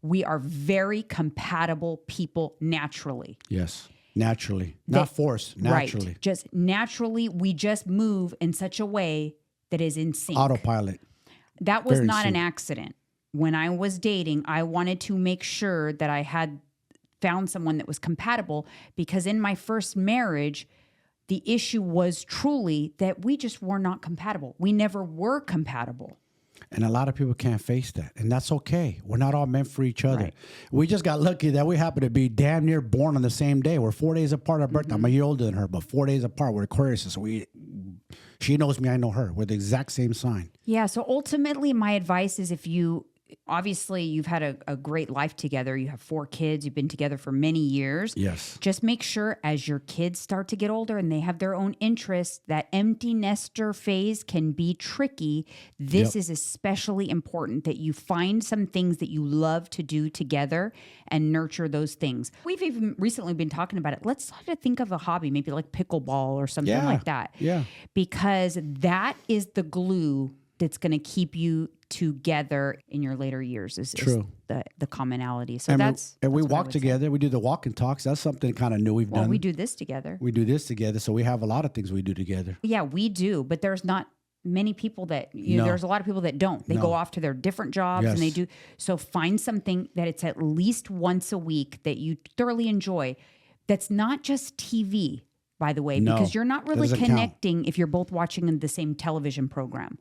[SPEAKER 1] we are very compatible people naturally.
[SPEAKER 2] Yes. Naturally. Not forced. Naturally.
[SPEAKER 1] Right. Just naturally, we just move in such a way that is in sync.
[SPEAKER 2] Autopilot.
[SPEAKER 1] That was not an accident. When I was dating, I wanted to make sure that I had found someone that was compatible, because in my first marriage, the issue was truly that we just were not compatible. We never were compatible.
[SPEAKER 2] And a lot of people can't face that. And that's okay. We're not all meant for each other.
[SPEAKER 1] Right.
[SPEAKER 2] We just got lucky that we happen to be damn near born on the same day. We're 4 days apart our birthday. I'm a year older than her, but 4 days apart. We're Aquarius. So she knows me, I know her. We're the exact same sign.
[SPEAKER 1] Yeah. So ultimately, my advice is, obviously you've had a great life together. You have 4 kids. You've been together for many years.
[SPEAKER 2] Yes.
[SPEAKER 1] Just make sure as your kids start to get older and they have their own interests, that empty nester phase can be tricky. This is especially important, that you find some things that you love to do together and nurture those things. We've even recently been talking about it. Let's try to think of a hobby, maybe like pickleball or something like that.
[SPEAKER 2] Yeah.
[SPEAKER 1] Because that is the glue that's going to keep you together in your later years is the commonality. So
[SPEAKER 2] we walk together. We do the walk and talks. That's something kind of new we've done.
[SPEAKER 1] We do this together.
[SPEAKER 2] We do this together. So we have a lot of things we do together.
[SPEAKER 1] Yeah, we do. But there's not many people that, there's a lot of people that don't. They go off to their different jobs and they do. So find something that it's at least once a week that you thoroughly enjoy. That's not just TV, by the way, because you're not really connecting if you're both watching the same television program.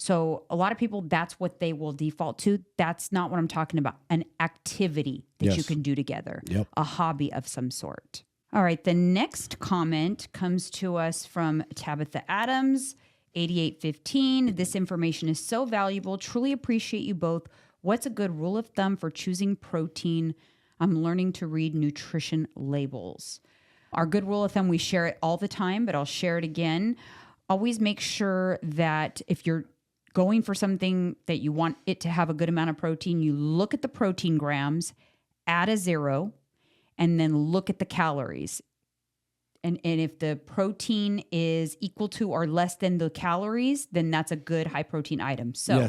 [SPEAKER 1] So a lot of people, that's what they will default to. That's not what I'm talking about. An activity that you can do together, a hobby of some sort. All right. The next comment comes to us from Tabitha Adams, 8815. This information is so valuable. Truly appreciate you both. What's a good rule of thumb for choosing protein? I'm learning to read nutrition labels. Our good rule of thumb, we share it all the time, but I'll share it again. Always make sure that if you're going for something that you want it to have a good amount of protein, you look at the protein grams, add a 0, and then look at the calories. And if the protein is equal to or less than the calories, then that's a good high protein item. So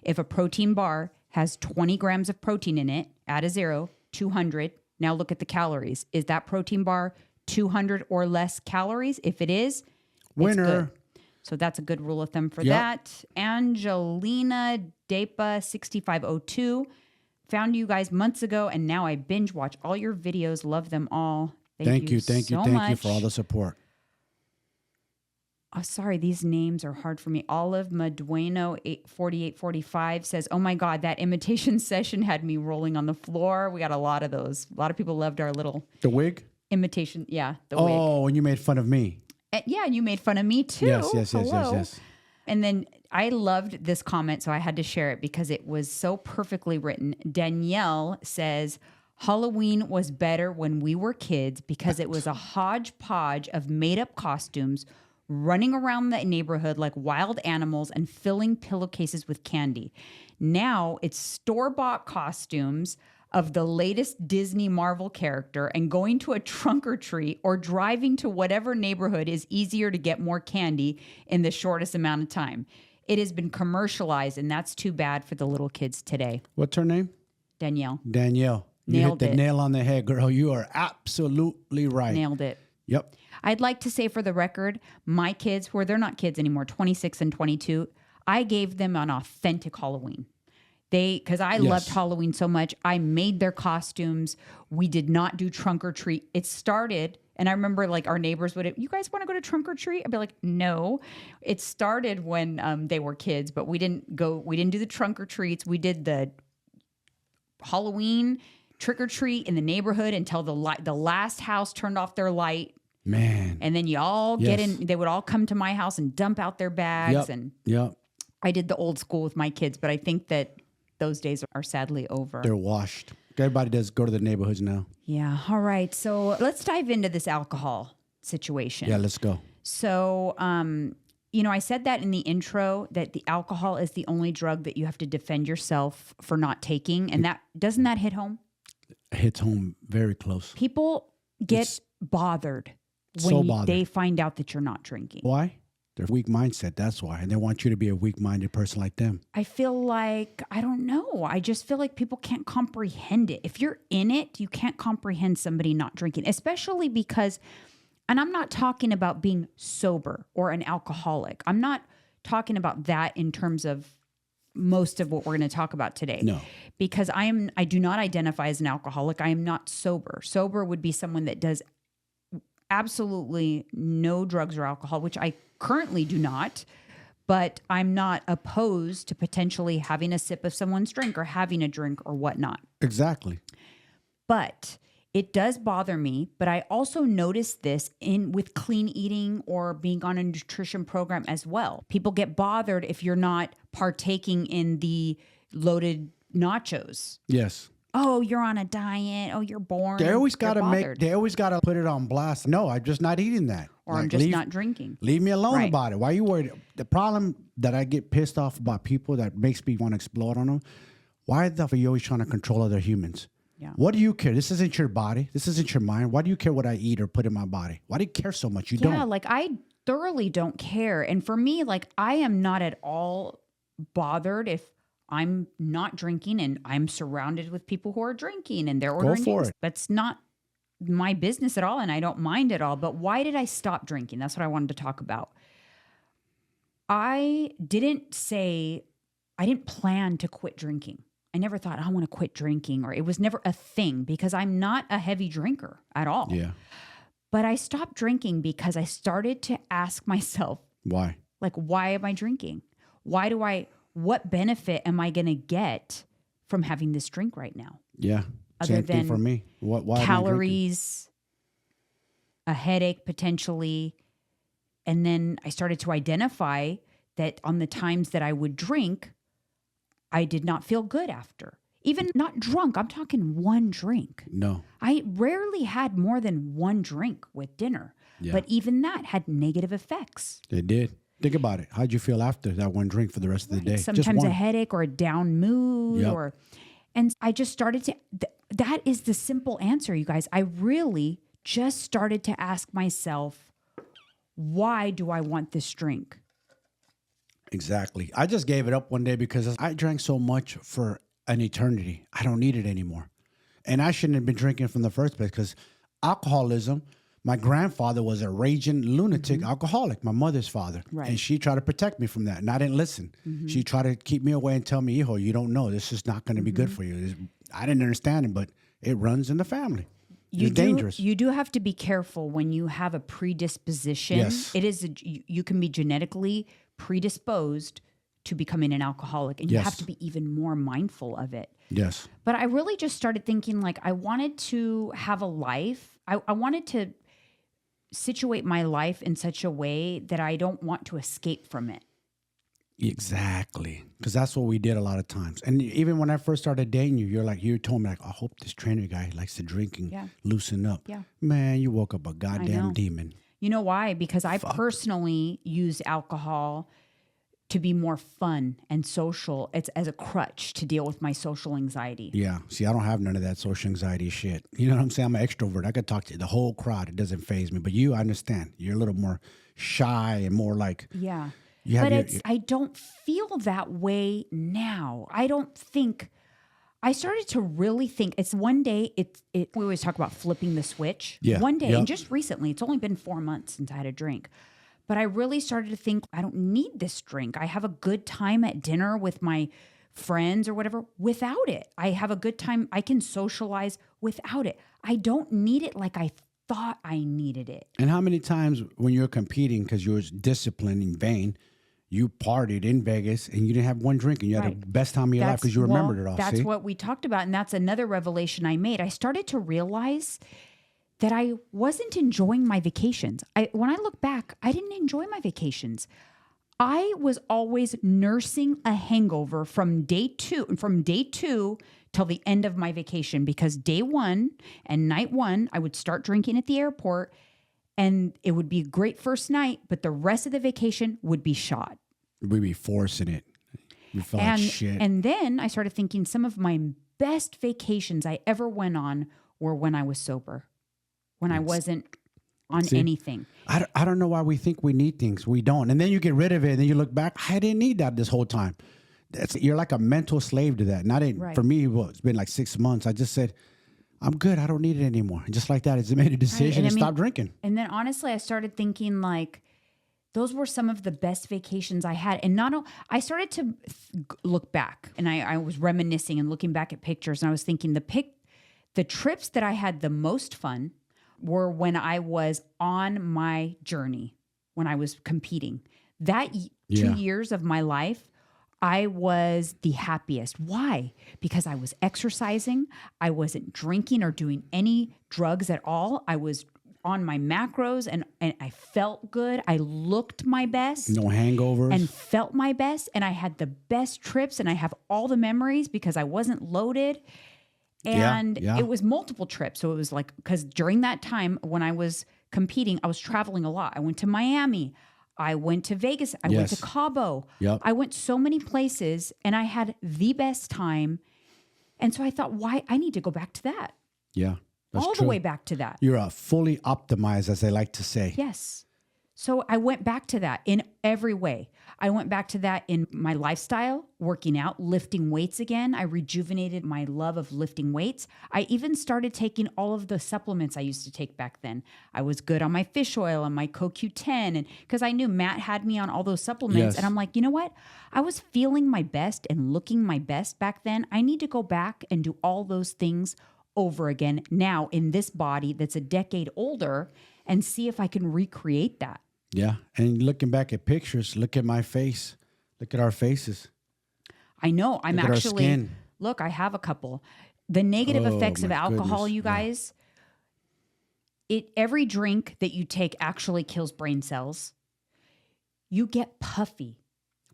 [SPEAKER 1] if a protein bar has 20 grams of protein in it, add a 0, 200. Now look at the calories. Is that protein bar 200 or less calories? If it is,
[SPEAKER 2] winner.
[SPEAKER 1] It's good. So that's a good rule of thumb for that. Angelina Depa 6502 found you guys months ago, and now I binge watch all your videos. Love them all. Thank you so much
[SPEAKER 2] for all the support.
[SPEAKER 1] Oh, sorry, these names are hard for me. Olive Madueno 4845 says, "Oh my God, that imitation session had me rolling on the floor." We got a lot of those. A lot of people loved our little
[SPEAKER 2] wig
[SPEAKER 1] imitation. Yeah, the
[SPEAKER 2] wig.
[SPEAKER 1] wig.
[SPEAKER 2] Oh, and you made fun of me.
[SPEAKER 1] And you made fun of me too.
[SPEAKER 2] Yes.
[SPEAKER 1] And then I loved this comment, so I had to share it because it was so perfectly written. Danielle says, Halloween was better when we were kids because it was a hodgepodge of made-up costumes running around the neighborhood like wild animals and filling pillowcases with candy. Now it's store-bought costumes of the latest Disney Marvel character, and going to a trunk or treat or driving to whatever neighborhood is easier to get more candy in the shortest amount of time. It has been commercialized, and that's too bad for the little kids today.
[SPEAKER 2] What's her name?
[SPEAKER 1] Danielle.
[SPEAKER 2] You hit the nail on the head, girl. You are absolutely right.
[SPEAKER 1] Nailed it.
[SPEAKER 2] Yep.
[SPEAKER 1] I'd like to say for the record, my kids, they're not kids anymore, 26 and 22, I gave them an authentic Halloween. Because I loved Halloween so much, I made their costumes. We did not do trunk or treat. It started, and I remember like our neighbors would, you guys want to go to trunk or treat? I'd be like, no. It started when they were kids, but we didn't do the trunk or treats. We did the Halloween trick or treat in the neighborhood until the last house turned off their light.
[SPEAKER 2] Man.
[SPEAKER 1] And then you all get in, they would all come to my house and dump out their bags. And I did the old school with my kids, but I think that those days are sadly over.
[SPEAKER 2] They're washed. Everybody does go to the neighborhoods now.
[SPEAKER 1] Yeah. All right. So let's dive into this alcohol situation.
[SPEAKER 2] Yeah, let's go.
[SPEAKER 1] So, I said that in the intro that the alcohol is the only drug that you have to defend yourself for not taking. And doesn't that hit home?
[SPEAKER 2] It hits home very close.
[SPEAKER 1] People get bothered when they find out that you're not drinking.
[SPEAKER 2] Why? They're weak mindset. That's why. And they want you to be a weak-minded person like them.
[SPEAKER 1] I feel like, I don't know. I just feel like people can't comprehend it. If you're in it, you can't comprehend somebody not drinking, especially because, and I'm not talking about being sober or an alcoholic. I'm not talking about that in terms of most of what we're going to talk about today.
[SPEAKER 2] No.
[SPEAKER 1] Because I do not identify as an alcoholic. I am not sober. Sober would be someone that does absolutely no drugs or alcohol, which I currently do not, but I'm not opposed to potentially having a sip of someone's drink or having a drink or whatnot.
[SPEAKER 2] Exactly.
[SPEAKER 1] But it does bother me. But I also noticed this with clean eating or being on a nutrition program as well. People get bothered if you're not partaking in the loaded nachos.
[SPEAKER 2] Yes.
[SPEAKER 1] Oh, you're on a diet. Oh, you're boring.
[SPEAKER 2] They always got to put it on blast. No, I'm just not eating that.
[SPEAKER 1] Or I'm just not drinking.
[SPEAKER 2] Leave me alone about it. Why are you worried? The problem that I get pissed off about people that makes me want to explode on them, why the fuck are you always trying to control other humans?
[SPEAKER 1] Yeah.
[SPEAKER 2] What do you care? This isn't your body. This isn't your mind. Why do you care what I eat or put in my body? Why do you care so much? You don't.
[SPEAKER 1] Yeah, like I thoroughly don't care. And for me, like I am not at all bothered if I'm not drinking and I'm surrounded with people who are drinking and they're ordering drinks. That's not my business at all, and I don't mind at all. But why did I stop drinking? That's what I wanted to talk about. I didn't plan to quit drinking. I never thought I want to quit drinking, or it was never a thing because I'm not a heavy drinker at all.
[SPEAKER 2] Yeah.
[SPEAKER 1] But I stopped drinking because I started to ask myself,
[SPEAKER 2] why?
[SPEAKER 1] Like, why am I drinking? What benefit am I going to get from having this drink right now?
[SPEAKER 2] Yeah.
[SPEAKER 1] Other
[SPEAKER 2] Same
[SPEAKER 1] than
[SPEAKER 2] thing for me. Why
[SPEAKER 1] calories, a headache potentially. And then I started to identify that on the times that I would drink, I did not feel good after. Even not drunk, I'm talking one drink.
[SPEAKER 2] No.
[SPEAKER 1] I rarely had more than one drink with dinner. Yeah. But even that had negative effects.
[SPEAKER 2] It did. Think about it. How'd you feel after that one drink for the rest of the day?
[SPEAKER 1] Sometimes a headache or a down mood.
[SPEAKER 2] Yep.
[SPEAKER 1] And I just started to, that is the simple answer, you guys. I really just started to ask myself, why do I want this drink?
[SPEAKER 2] Exactly. I just gave it up one day because I drank so much for an eternity. I don't need it anymore. And I shouldn't have been drinking from the first place because alcoholism, my grandfather was a raging lunatic alcoholic, my mother's father.
[SPEAKER 1] Right.
[SPEAKER 2] And she tried to protect me from that. And I didn't listen. She tried to keep me away and tell me, hijo, you don't know. This is not going to be good for you. I didn't understand it, but it runs in the family. It's dangerous.
[SPEAKER 1] You do have to be careful when you have a predisposition.
[SPEAKER 2] Yes.
[SPEAKER 1] It is, you can be genetically predisposed to becoming an alcoholic, and you have to be even more mindful of it.
[SPEAKER 2] Yes.
[SPEAKER 1] But I really just started thinking, like, I wanted to have a life. I wanted to situate my life in such a way that I don't want to escape from it.
[SPEAKER 2] Exactly. Because that's what we did a lot of times. And even when I first started dating you, you told me, like, I hope this trainer guy likes to drink and loosen up.
[SPEAKER 1] Yeah.
[SPEAKER 2] Man, you woke up a goddamn demon.
[SPEAKER 1] You know why? Because I personally use alcohol to be more fun and social. It's as a crutch to deal with my social anxiety.
[SPEAKER 2] Yeah. See, I don't have none of that social anxiety shit. You know what I'm saying? I'm an extrovert. I could talk to the whole crowd. It doesn't faze me. But you, I understand. You're a little more shy and more like...
[SPEAKER 1] Yeah. I don't feel that way now. I don't think... I started to really think, it's one day, we always talk about flipping the switch.
[SPEAKER 2] Yeah.
[SPEAKER 1] One day, and just recently, it's only been 4 months since I had a drink. But I really started to think, I don't need this drink. I have a good time at dinner with my friends or whatever without it. I have a good time. I can socialize without it. I don't need it like I thought I needed it.
[SPEAKER 2] And how many times when you're competing, because you were disciplined in vain, you partied in Vegas and you didn't have one drink and you had the best time of your life because you remembered it all.
[SPEAKER 1] That's what we talked about. And that's another revelation I made. I started to realize that I wasn't enjoying my vacations. When I look back, I didn't enjoy my vacations. I was always nursing a hangover from day two till the end of my vacation, because day one and night one, I would start drinking at the airport and it would be a great first night, but the rest of the vacation would be shot.
[SPEAKER 2] We'd be forcing it. You feel like shit.
[SPEAKER 1] And then I started thinking some of my best vacations I ever went on were when I was sober, when I wasn't on anything.
[SPEAKER 2] I don't know why we think we need things. We don't. And then you get rid of it and then you look back, I didn't need that this whole time. You're like a mental slave to that. For me, it's been like 6 months. I just said, I'm good. I don't need it anymore. And just like that, I just made a decision to stop drinking.
[SPEAKER 1] And then honestly, I started thinking like, those were some of the best vacations I had. And I started to look back, and I was reminiscing and looking back at pictures, and I was thinking the trips that I had the most fun were when I was on my journey, when I was competing. That 2 years of my life, I was the happiest. Why? Because I was exercising. I wasn't drinking or doing any drugs at all. I was on my macros and I felt good. I looked my best.
[SPEAKER 2] No hangovers.
[SPEAKER 1] And felt my best. And I had the best trips, and I have all the memories because I wasn't loaded. And it was multiple trips. So it was like, because during that time when I was competing, I was traveling a lot. I went to Miami. I went to Vegas. I went to Cabo.
[SPEAKER 2] Yep.
[SPEAKER 1] I went so many places, and I had the best time. And so I thought, why? I need to go back to that.
[SPEAKER 2] Yeah. That's
[SPEAKER 1] all
[SPEAKER 2] true.
[SPEAKER 1] The way back to that.
[SPEAKER 2] You're fully optimized, as they like to say.
[SPEAKER 1] Yes. So I went back to that in every way. I went back to that in my lifestyle, working out, lifting weights again. I rejuvenated my love of lifting weights. I even started taking all of the supplements I used to take back then. I was good on my fish oil and my CoQ10, and because I knew Matt had me on all those supplements. And I'm like, you know what? I was feeling my best and looking my best back then. I need to go back and do all those things over again now in this body that's a decade older, and see if I can recreate that.
[SPEAKER 2] Yeah. And looking back at pictures, look at my face. Look at our faces.
[SPEAKER 1] I know. I'm
[SPEAKER 2] look
[SPEAKER 1] actually,
[SPEAKER 2] at our skin.
[SPEAKER 1] Look, I have a couple. The negative effects of alcohol, you guys, every drink that you take actually kills brain cells. You get puffy.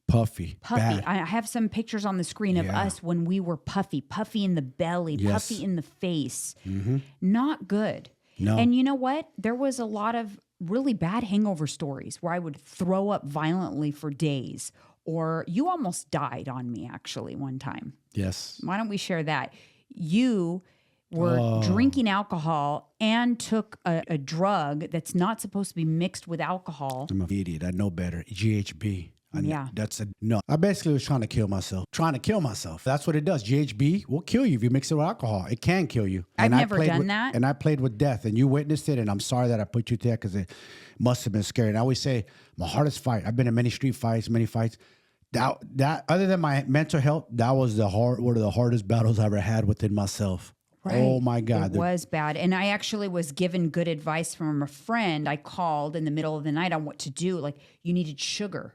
[SPEAKER 2] Puffy. Bad.
[SPEAKER 1] I have some pictures on the screen of us when we were puffy in the belly, puffy in the face. Mm-hmm. Not good.
[SPEAKER 2] No.
[SPEAKER 1] And you know what? There was a lot of really bad hangover stories where I would throw up violently for days, or you almost died on me actually one time.
[SPEAKER 2] Yes.
[SPEAKER 1] Why don't we share that? You were drinking alcohol and took a drug that's not supposed to be mixed with alcohol.
[SPEAKER 2] I'm an idiot. I know better. GHB.
[SPEAKER 1] Yeah.
[SPEAKER 2] I basically was trying to kill myself. That's what it does. GHB will kill you if you mix it with alcohol. It can kill you.
[SPEAKER 1] I've never done that.
[SPEAKER 2] And I played with death, and you witnessed it, and I'm sorry that I put you there because it must have been scary. And I always say, my hardest fight, I've been in many street fights, many fights. That other than my mental health, that was one of the hardest battles I ever had within myself. Right. Oh my God.
[SPEAKER 1] It was bad. And I actually was given good advice from a friend. I called in the middle of the night on what to do. Like, you needed sugar.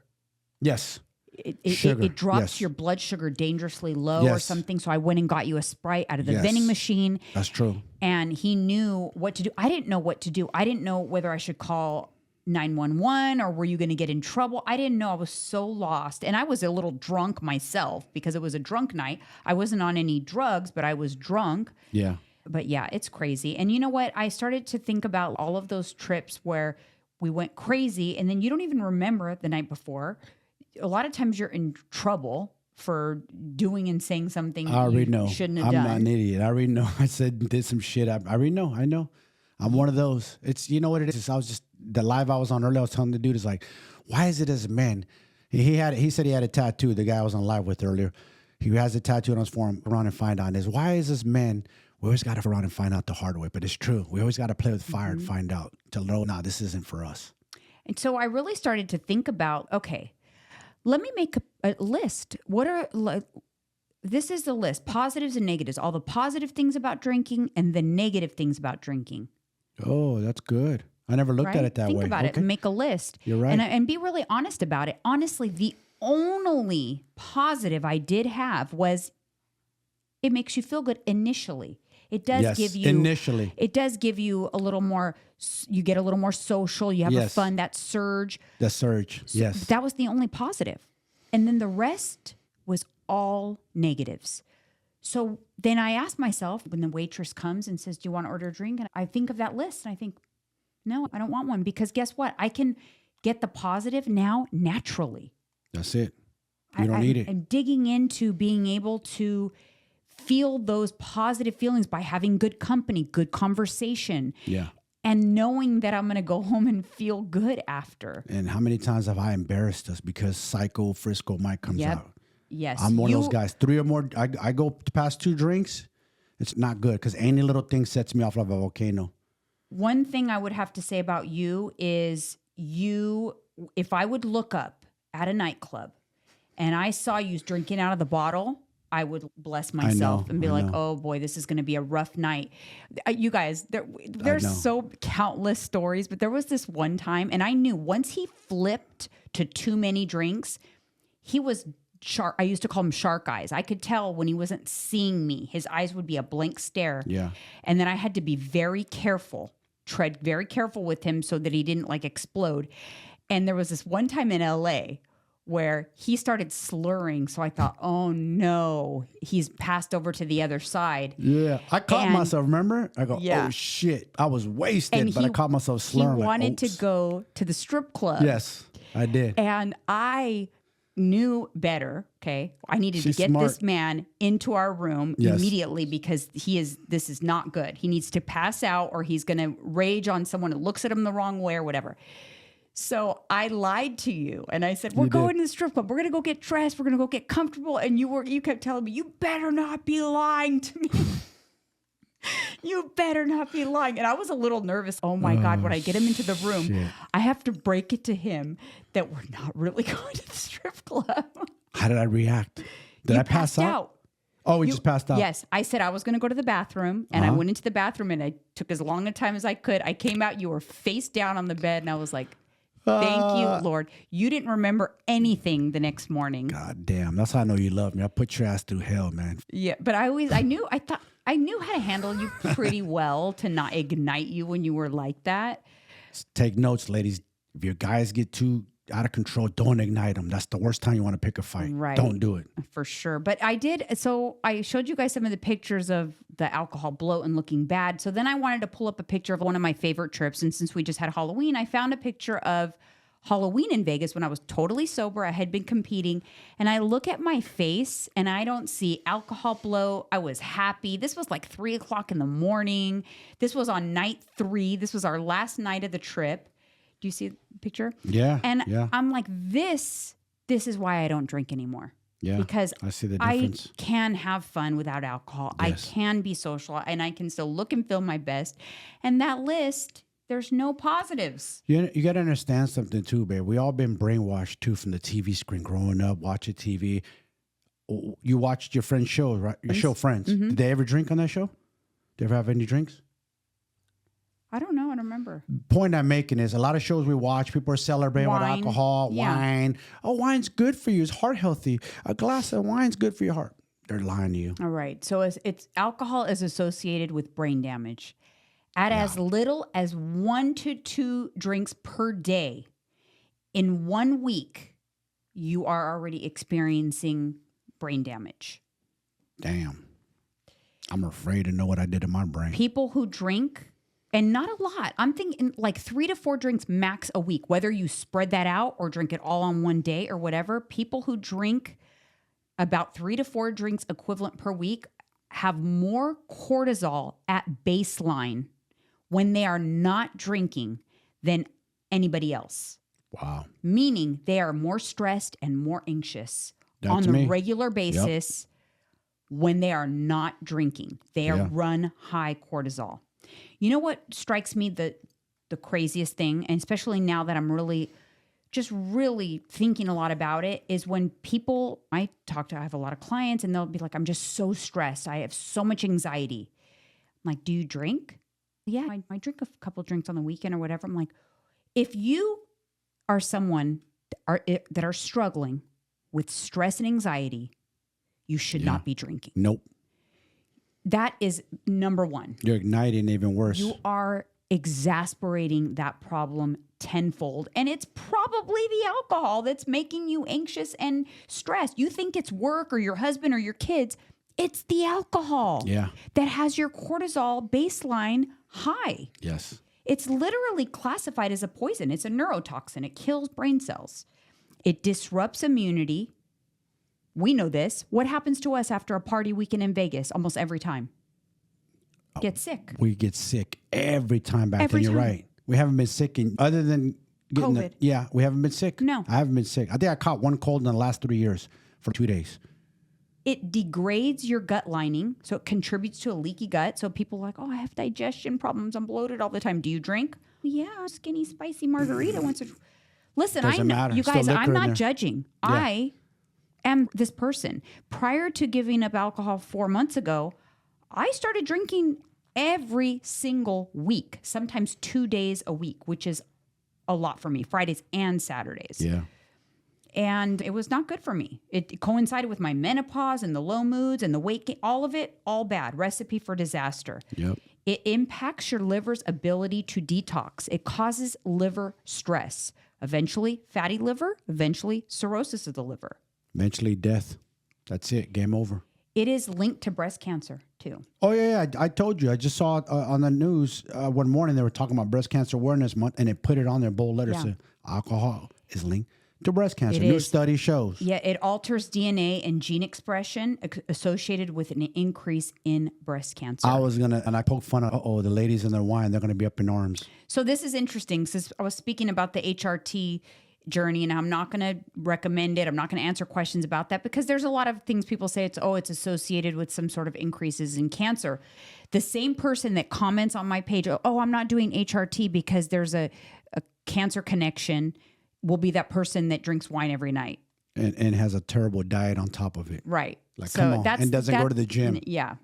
[SPEAKER 2] Yes.
[SPEAKER 1] It drops your blood sugar dangerously low or something. So I went and got you a Sprite out of the vending machine.
[SPEAKER 2] That's true.
[SPEAKER 1] And he knew what to do. I didn't know what to do. I didn't know whether I should call 911 or were you going to get in trouble. I didn't know. I was so lost. And I was a little drunk myself because it was a drunk night. I wasn't on any drugs, but I was drunk.
[SPEAKER 2] Yeah.
[SPEAKER 1] But yeah, it's crazy. And you know what? I started to think about all of those trips where we went crazy and then you don't even remember the night before. A lot of times you're in trouble for doing and saying something you shouldn't have done.
[SPEAKER 2] I'm not an idiot. I already know. Did some shit. I already know. I know. I'm one of those. It's, you know what it is? The live I was on earlier, I was telling the dude, is like, why is it as men? He said he had a tattoo. The guy I was on live with earlier. He has a tattoo on his forearm, run and find out. Is why is this men, we always got to run and find out the hard way. But it's true. We always got to play with fire and find out to know, this isn't for us.
[SPEAKER 1] And so I really started to think about, okay, let me make a list. This is the list, positives and negatives, all the positive things about drinking and the negative things about drinking.
[SPEAKER 2] Oh, that's good. I never looked at it that way.
[SPEAKER 1] Think about it and make a list.
[SPEAKER 2] You're right.
[SPEAKER 1] And be really honest about it. Honestly, the only positive I did have was it makes you feel good initially. It does
[SPEAKER 2] Yes,
[SPEAKER 1] give you
[SPEAKER 2] initially.
[SPEAKER 1] It does give you a little more. You get a little more social. You have a
[SPEAKER 2] Yes.
[SPEAKER 1] fun. That surge.
[SPEAKER 2] The surge. Yes.
[SPEAKER 1] That was the only positive, and then the rest was all negatives. So then I asked myself, when the waitress comes and says, "Do you want to order a drink?" And I think of that list, and I think, no, I don't want one, because guess what? I can get the positive now naturally.
[SPEAKER 2] That's it. You don't need it.
[SPEAKER 1] I'm digging into being able to feel those positive feelings by having good company, good conversation.
[SPEAKER 2] Yeah.
[SPEAKER 1] And knowing that I'm going to go home and feel good after.
[SPEAKER 2] And how many times have I embarrassed us because Psycho Frisco Mike comes out?
[SPEAKER 1] Yes.
[SPEAKER 2] I'm one of those guys. 3 or more. I go past 2 drinks. It's not good because any little thing sets me off like a volcano.
[SPEAKER 1] One thing I would have to say about you is if I would look up at a nightclub and I saw you drinking out of the bottle, I would bless myself and be like, oh boy, this is going to be a rough night. You guys, there's so countless stories, but there was this one time, and I knew once he flipped to too many drinks, he was shark. I used to call him shark eyes. I could tell when he wasn't seeing me. His eyes would be a blank stare.
[SPEAKER 2] Yeah.
[SPEAKER 1] And then I had to be very careful, tread very careful with him so that he didn't like explode. And there was this one time in LA where he started slurring. So I thought, oh no, he's passed over to the other side.
[SPEAKER 2] Yeah. I caught myself, remember? I go, oh shit. I was wasted, but I caught myself slurring.
[SPEAKER 1] He wanted to go to the strip club.
[SPEAKER 2] Yes, I did.
[SPEAKER 1] And I knew better. Okay. I needed to get this man into our room immediately because this is not good. He needs to pass out or he's going to rage on someone who looks at him the wrong way or whatever. So I lied to you and I said, we're going to the strip club. We're going to go get dressed. We're going to go get comfortable. And you kept telling me, you better not be lying to me. You better not be lying. And I was a little nervous. Oh my God, when I get him into the room, I have to break it to him that we're not really going to the strip club.
[SPEAKER 2] How did I react? Did I pass out? Oh, we just passed out.
[SPEAKER 1] Yes. I said I was going to go to the bathroom and I went into the bathroom and I took as long a time as I could. I came out, you were face down on the bed and I was like, thank you, Lord. You didn't remember anything the next morning.
[SPEAKER 2] God damn. That's how I know you love me. I put your ass through hell, man.
[SPEAKER 1] Yeah. But I knew how to handle you pretty well to not ignite you when you were like that.
[SPEAKER 2] Take notes, ladies. If your guys get too out of control, don't ignite them. That's the worst time you want to pick a fight.
[SPEAKER 1] Right.
[SPEAKER 2] Don't do it.
[SPEAKER 1] For sure. But I did. So I showed you guys some of the pictures of the alcohol bloat and looking bad. So then I wanted to pull up a picture of one of my favorite trips. And since we just had Halloween, I found a picture of Halloween in Vegas when I was totally sober. I had been competing and I look at my face and I don't see alcohol bloat. I was happy. This was like 3:00 in the morning. This was on night 3. This was our last night of the trip. Do you see the picture?
[SPEAKER 2] Yeah.
[SPEAKER 1] And I'm like, this is why I don't drink anymore.
[SPEAKER 2] Yeah.
[SPEAKER 1] Because
[SPEAKER 2] I see the difference.
[SPEAKER 1] I can have fun without alcohol. Yes. I can be social and I can still look and feel my best. And that list, there's no positives.
[SPEAKER 2] You got to understand something too, babe. We all been brainwashed too from the TV screen growing up, watching TV. You watched your friend's show, right? Your show Friends. Mm-hmm. Did they ever drink on that show? Did they ever have any drinks?
[SPEAKER 1] I don't know. I don't remember.
[SPEAKER 2] Point I'm making is a lot of shows we watch, people are celebrating with alcohol, wine. Oh, wine's good for you. It's heart healthy. A glass of wine's good for your heart. They're lying to you.
[SPEAKER 1] All right. So it's alcohol is associated with brain damage. At as little as 1 to 2 drinks per day in 1 week, you are already experiencing brain damage.
[SPEAKER 2] Damn. I'm afraid to know what I did to my brain.
[SPEAKER 1] People who drink, and not a lot, I'm thinking like 3 to 4 drinks max a week, whether you spread that out or drink it all on one day or whatever. People who drink about 3 to 4 drinks equivalent per week have more cortisol at baseline when they are not drinking than anybody else.
[SPEAKER 2] Wow.
[SPEAKER 1] Meaning they are more stressed and more anxious on a regular basis when they are not drinking. They are run high cortisol. You know what strikes me the craziest thing, and especially now that I'm really thinking a lot about it, is when people, I have a lot of clients and they'll be like, I'm just so stressed. I have so much anxiety. I'm like, do you drink? Yeah, I drink a couple drinks on the weekend or whatever. I'm like, if you are someone that are struggling with stress and anxiety, you should not be drinking.
[SPEAKER 2] Nope.
[SPEAKER 1] That is number one.
[SPEAKER 2] You're igniting even worse.
[SPEAKER 1] You are exasperating that problem tenfold. And it's probably the alcohol that's making you anxious and stressed. You think it's work or your husband or your kids. It's the alcohol that has your cortisol baseline high.
[SPEAKER 2] Yes.
[SPEAKER 1] It's literally classified as a poison. It's a neurotoxin. It kills brain cells. It disrupts immunity. We know this. What happens to us after a party weekend in Vegas almost every time? Get sick.
[SPEAKER 2] We get sick every time back
[SPEAKER 1] Every
[SPEAKER 2] then. You're
[SPEAKER 1] time.
[SPEAKER 2] right. We haven't been sick other than getting
[SPEAKER 1] COVID.
[SPEAKER 2] we haven't been sick.
[SPEAKER 1] No.
[SPEAKER 2] I haven't been sick. I think I caught one cold in the last 3 years for 2 days.
[SPEAKER 1] It degrades your gut lining, so it contributes to a leaky gut. So people are like, oh, I have digestion problems. I'm bloated all the time. Do you drink? Yeah, skinny, spicy margarita once. Listen, I
[SPEAKER 2] Doesn't
[SPEAKER 1] know,
[SPEAKER 2] matter.
[SPEAKER 1] you
[SPEAKER 2] Still
[SPEAKER 1] guys,
[SPEAKER 2] liquor
[SPEAKER 1] I'm
[SPEAKER 2] in
[SPEAKER 1] not
[SPEAKER 2] there.
[SPEAKER 1] judging.
[SPEAKER 2] Yeah.
[SPEAKER 1] I am this person. Prior to giving up alcohol 4 months ago, I started drinking every single week, sometimes 2 days a week, which is a lot for me, Fridays and Saturdays.
[SPEAKER 2] Yeah.
[SPEAKER 1] And it was not good for me. It coincided with my menopause and the low moods and the weight gain, all of it, all bad. Recipe for disaster.
[SPEAKER 2] Yep.
[SPEAKER 1] It impacts your liver's ability to detox. It causes liver stress. Eventually, fatty liver. Eventually, cirrhosis of the liver.
[SPEAKER 2] Eventually death. That's it. Game over.
[SPEAKER 1] It is linked to breast cancer, too.
[SPEAKER 2] Oh, yeah. I told you. I just saw it on the news one morning. They were talking about Breast Cancer Awareness Month, and they put it on their bold letters.
[SPEAKER 1] Yeah.
[SPEAKER 2] Said, alcohol is linked to breast cancer.
[SPEAKER 1] It
[SPEAKER 2] New
[SPEAKER 1] is.
[SPEAKER 2] study shows.
[SPEAKER 1] Yeah, it alters DNA and gene expression associated with an increase in breast cancer.
[SPEAKER 2] I was going to, and I poked fun of, the ladies in their wine, they're going to be up in arms.
[SPEAKER 1] So this is interesting. Since I was speaking about the HRT journey, and I'm not going to recommend it. I'm not going to answer questions about that because there's a lot of things people say it's associated with some sort of increases in cancer. The same person that comments on my page, I'm not doing HRT because there's a cancer connection, will be that person that drinks wine every night.
[SPEAKER 2] And has a terrible diet on top of it.
[SPEAKER 1] Right.
[SPEAKER 2] Like,
[SPEAKER 1] So
[SPEAKER 2] come on. And doesn't go to the gym.
[SPEAKER 1] Yeah.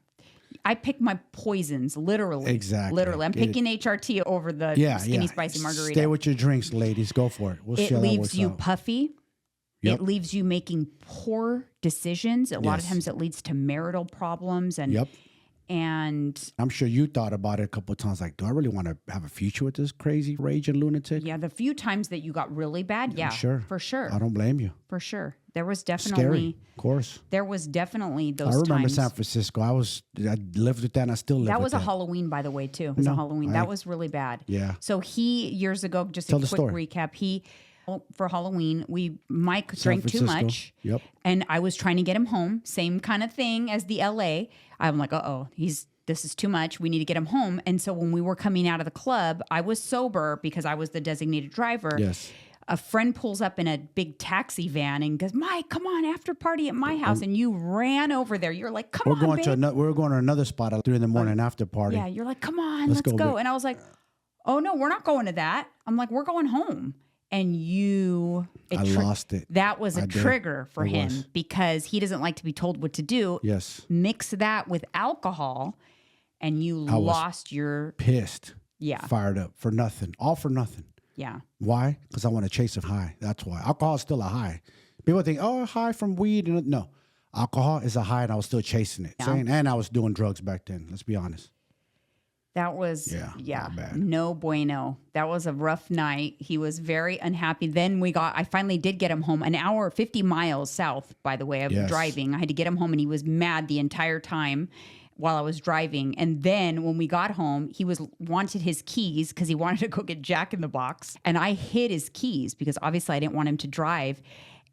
[SPEAKER 1] I pick my poisons, literally.
[SPEAKER 2] Exactly.
[SPEAKER 1] Literally. I'm picking HRT over the skinny spicy margarita.
[SPEAKER 2] Stay with your drinks, ladies. Go for it. We'll see
[SPEAKER 1] It
[SPEAKER 2] how that
[SPEAKER 1] leaves
[SPEAKER 2] works
[SPEAKER 1] you
[SPEAKER 2] out.
[SPEAKER 1] puffy.
[SPEAKER 2] Yep.
[SPEAKER 1] It leaves you making poor decisions. A lot of
[SPEAKER 2] Yes.
[SPEAKER 1] times it leads to marital problems and
[SPEAKER 2] I'm sure you thought about it a couple of times. Like, do I really want to have a future with this crazy raging lunatic?
[SPEAKER 1] yeah, the few times that you got really bad,
[SPEAKER 2] Sure.
[SPEAKER 1] for sure.
[SPEAKER 2] I don't blame you.
[SPEAKER 1] For sure. There was definitely
[SPEAKER 2] Scary, of course.
[SPEAKER 1] There was definitely those
[SPEAKER 2] I remember
[SPEAKER 1] times.
[SPEAKER 2] San Francisco. I lived with that, and I still live
[SPEAKER 1] That
[SPEAKER 2] with
[SPEAKER 1] was
[SPEAKER 2] that.
[SPEAKER 1] a Halloween, by the way, too. It was a Halloween. That was really bad.
[SPEAKER 2] Yeah.
[SPEAKER 1] So he, years ago, just
[SPEAKER 2] Tell
[SPEAKER 1] a
[SPEAKER 2] the
[SPEAKER 1] quick
[SPEAKER 2] story.
[SPEAKER 1] recap, for Halloween, Mike drank too
[SPEAKER 2] Francisco.
[SPEAKER 1] much.
[SPEAKER 2] Yep.
[SPEAKER 1] And I was trying to get him home. Same kind of thing as the LA. I'm like, this is too much. We need to get him home. And so when we were coming out of the club, I was sober because I was the designated driver.
[SPEAKER 2] Yes.
[SPEAKER 1] A friend pulls up in a big taxi van and goes, Mike, come on, after party at my house. And you ran over there. You're like, come on, babe.
[SPEAKER 2] We're going to another spot at 3 a.m. after party.
[SPEAKER 1] Yeah, you're like, come on, let's go.
[SPEAKER 2] babe.
[SPEAKER 1] And I was like, oh, no, we're not going to that. I'm like, we're going home. And
[SPEAKER 2] I lost it.
[SPEAKER 1] That was a
[SPEAKER 2] I did.
[SPEAKER 1] trigger for
[SPEAKER 2] It
[SPEAKER 1] him
[SPEAKER 2] was.
[SPEAKER 1] because he doesn't like to be told what to do.
[SPEAKER 2] Yes.
[SPEAKER 1] Mix that with alcohol and you lost your...
[SPEAKER 2] Pissed.
[SPEAKER 1] Yeah.
[SPEAKER 2] Fired up for nothing. All for nothing.
[SPEAKER 1] Yeah.
[SPEAKER 2] Why? Because I want to chase a high. That's why. Alcohol is still a high. People think, a high from weed. No. Alcohol is a high, and I was still chasing it.
[SPEAKER 1] Yeah.
[SPEAKER 2] And I was doing drugs back then. Let's be honest.
[SPEAKER 1] That was,
[SPEAKER 2] not bad.
[SPEAKER 1] no bueno. That was a rough night. He was very unhappy. Then I finally did get him home an hour, 50 miles south, by the way, of driving. I had to get him home and he was mad the entire time while I was driving. And then when we got home, he wanted his keys because he wanted to go get Jack in the Box. And I hid his keys because obviously I didn't want him to drive.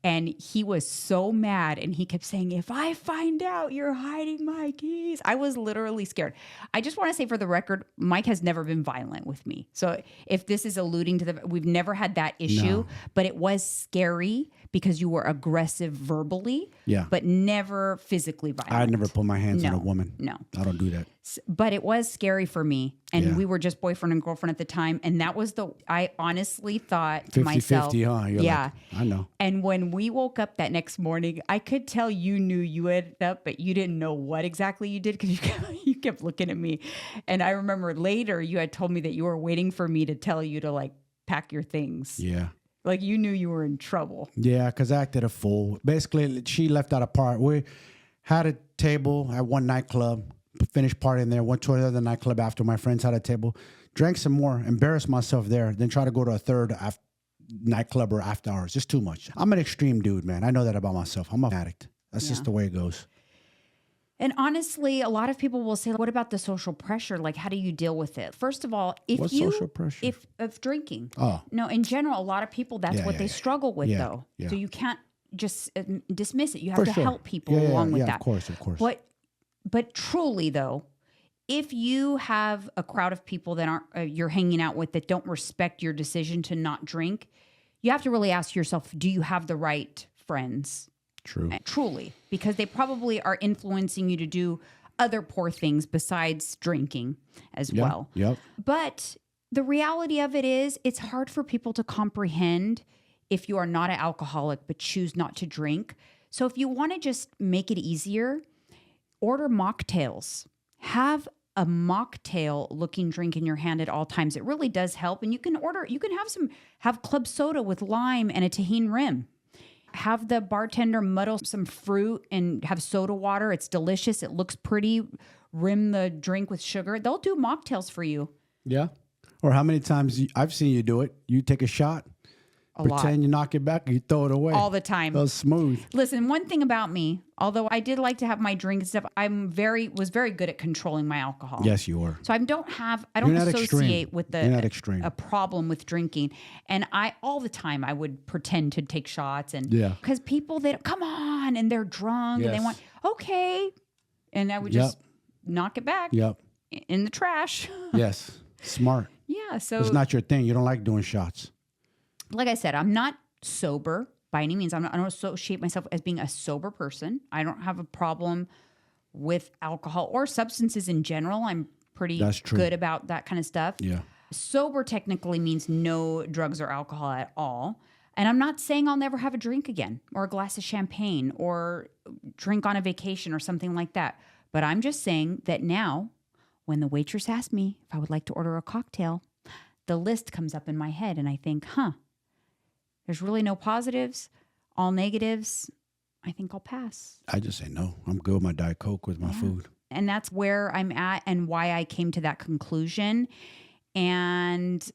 [SPEAKER 1] And he was so mad and he kept saying, if I find out you're hiding my keys, I was literally scared. I just want to say for the record, Mike has never been violent with me. So if this is alluding to we've never had that issue, but it was scary because you were aggressive verbally, but never physically violent.
[SPEAKER 2] I never put my hands on a woman.
[SPEAKER 1] No.
[SPEAKER 2] I don't do that.
[SPEAKER 1] But it was scary for me. And we were just boyfriend and girlfriend at the time. And that was I honestly thought to myself.
[SPEAKER 2] 50-50, huh? You're like, I know.
[SPEAKER 1] And when we woke up that next morning, I could tell you knew you had up, but you didn't know what exactly you did because you kept looking at me. And I remember later you had told me that you were waiting for me to tell you to like pack your things.
[SPEAKER 2] Yeah.
[SPEAKER 1] Like you knew you were in trouble.
[SPEAKER 2] Yeah, because I acted a fool. Basically, she left out a part. We had a table at one nightclub. finished partying there, went to another nightclub after my friends had a table, drank some more, embarrassed myself there, then try to go to a third nightclub or after hours. Just too much. I'm an extreme dude, man. I know that about myself. I'm an addict. That's just the way it goes.
[SPEAKER 1] And honestly, a lot of people will say, what about the social pressure? Like, how do you deal with it? First of all,
[SPEAKER 2] social pressure?
[SPEAKER 1] If of drinking.
[SPEAKER 2] Oh.
[SPEAKER 1] No, in general, a lot of people, that's what they struggle with, though.
[SPEAKER 2] Yeah.
[SPEAKER 1] So you can't just dismiss it. You have to help people along with that.
[SPEAKER 2] Of course.
[SPEAKER 1] But truly, though, if you have a crowd of people that aren't you're hanging out with that don't respect your decision to not drink, you have to really ask yourself, do you have the right friends?
[SPEAKER 2] True.
[SPEAKER 1] Truly, because they probably are influencing you to do other poor things besides drinking as well.
[SPEAKER 2] Yep.
[SPEAKER 1] But the reality of it is, it's hard for people to comprehend if you are not an alcoholic but choose not to drink. So if you want to just make it easier, order mocktails. Have a mocktail looking drink in your hand at all times. It really does help. And you can have club soda with lime and a tahini rim. Have the bartender muddle some fruit and have soda water. It's delicious. It looks pretty. Rim the drink with sugar. They'll do mocktails for you.
[SPEAKER 2] Yeah. Or how many times I've seen you do it. You take a shot, pretend you knock it back, and you throw it away.
[SPEAKER 1] All the time.
[SPEAKER 2] That was smooth.
[SPEAKER 1] Listen, one thing about me, although I did like to have my drink and stuff, was very good at controlling my alcohol.
[SPEAKER 2] Yes, you were.
[SPEAKER 1] So I don't associate with a problem with drinking. And all the time I would pretend to take shots because people, they come on, and they're drunk and they want, okay. And I would just knock it back in the trash.
[SPEAKER 2] Yes. Smart.
[SPEAKER 1] Yeah. So
[SPEAKER 2] it's not your thing. You don't like doing shots.
[SPEAKER 1] Like I said, I'm not sober by any means. I don't associate myself as being a sober person. I don't have a problem with alcohol or substances in general. I'm pretty good about that kind of stuff.
[SPEAKER 2] Yeah.
[SPEAKER 1] Sober technically means no drugs or alcohol at all. And I'm not saying I'll never have a drink again or a glass of champagne or drink on a vacation or something like that. But I'm just saying that now, when the waitress asks me if I would like to order a cocktail, the list comes up in my head and I think, there's really no positives, all negatives. I think I'll pass.
[SPEAKER 2] I just say no. I'm good with my Diet Coke with my food.
[SPEAKER 1] And that's where I'm at and why I came to that conclusion. And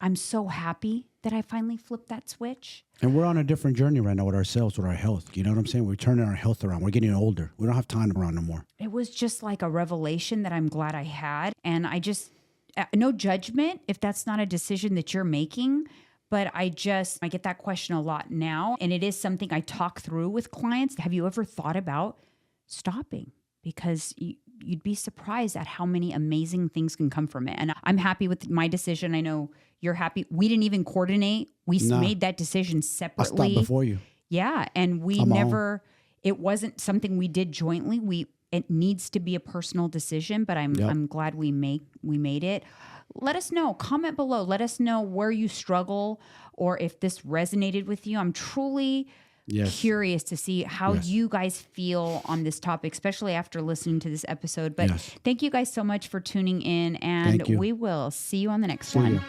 [SPEAKER 1] I'm so happy that I finally flipped that switch.
[SPEAKER 2] And we're on a different journey right now with ourselves, with our health. You know what I'm saying? We're turning our health around. We're getting older. We don't have time to run no more.
[SPEAKER 1] It was just like a revelation that I'm glad I had. And I just, no judgment if that's not a decision that you're making. But I get that question a lot now. And it is something I talk through with clients. Have you ever thought about stopping? Because you'd be surprised at how many amazing things can come from it. And I'm happy with my decision. I know you're happy. We didn't even coordinate. We made that decision separately.
[SPEAKER 2] I stopped before you.
[SPEAKER 1] Yeah. And it wasn't something we did jointly. It needs to be a personal decision, but I'm glad we made it. Let us know. Comment below. Let us know where you struggle or if this resonated with you. I'm truly curious to see how you guys feel on this topic, especially after listening to this episode. But thank you guys so much for tuning in, and we will see you on the next one.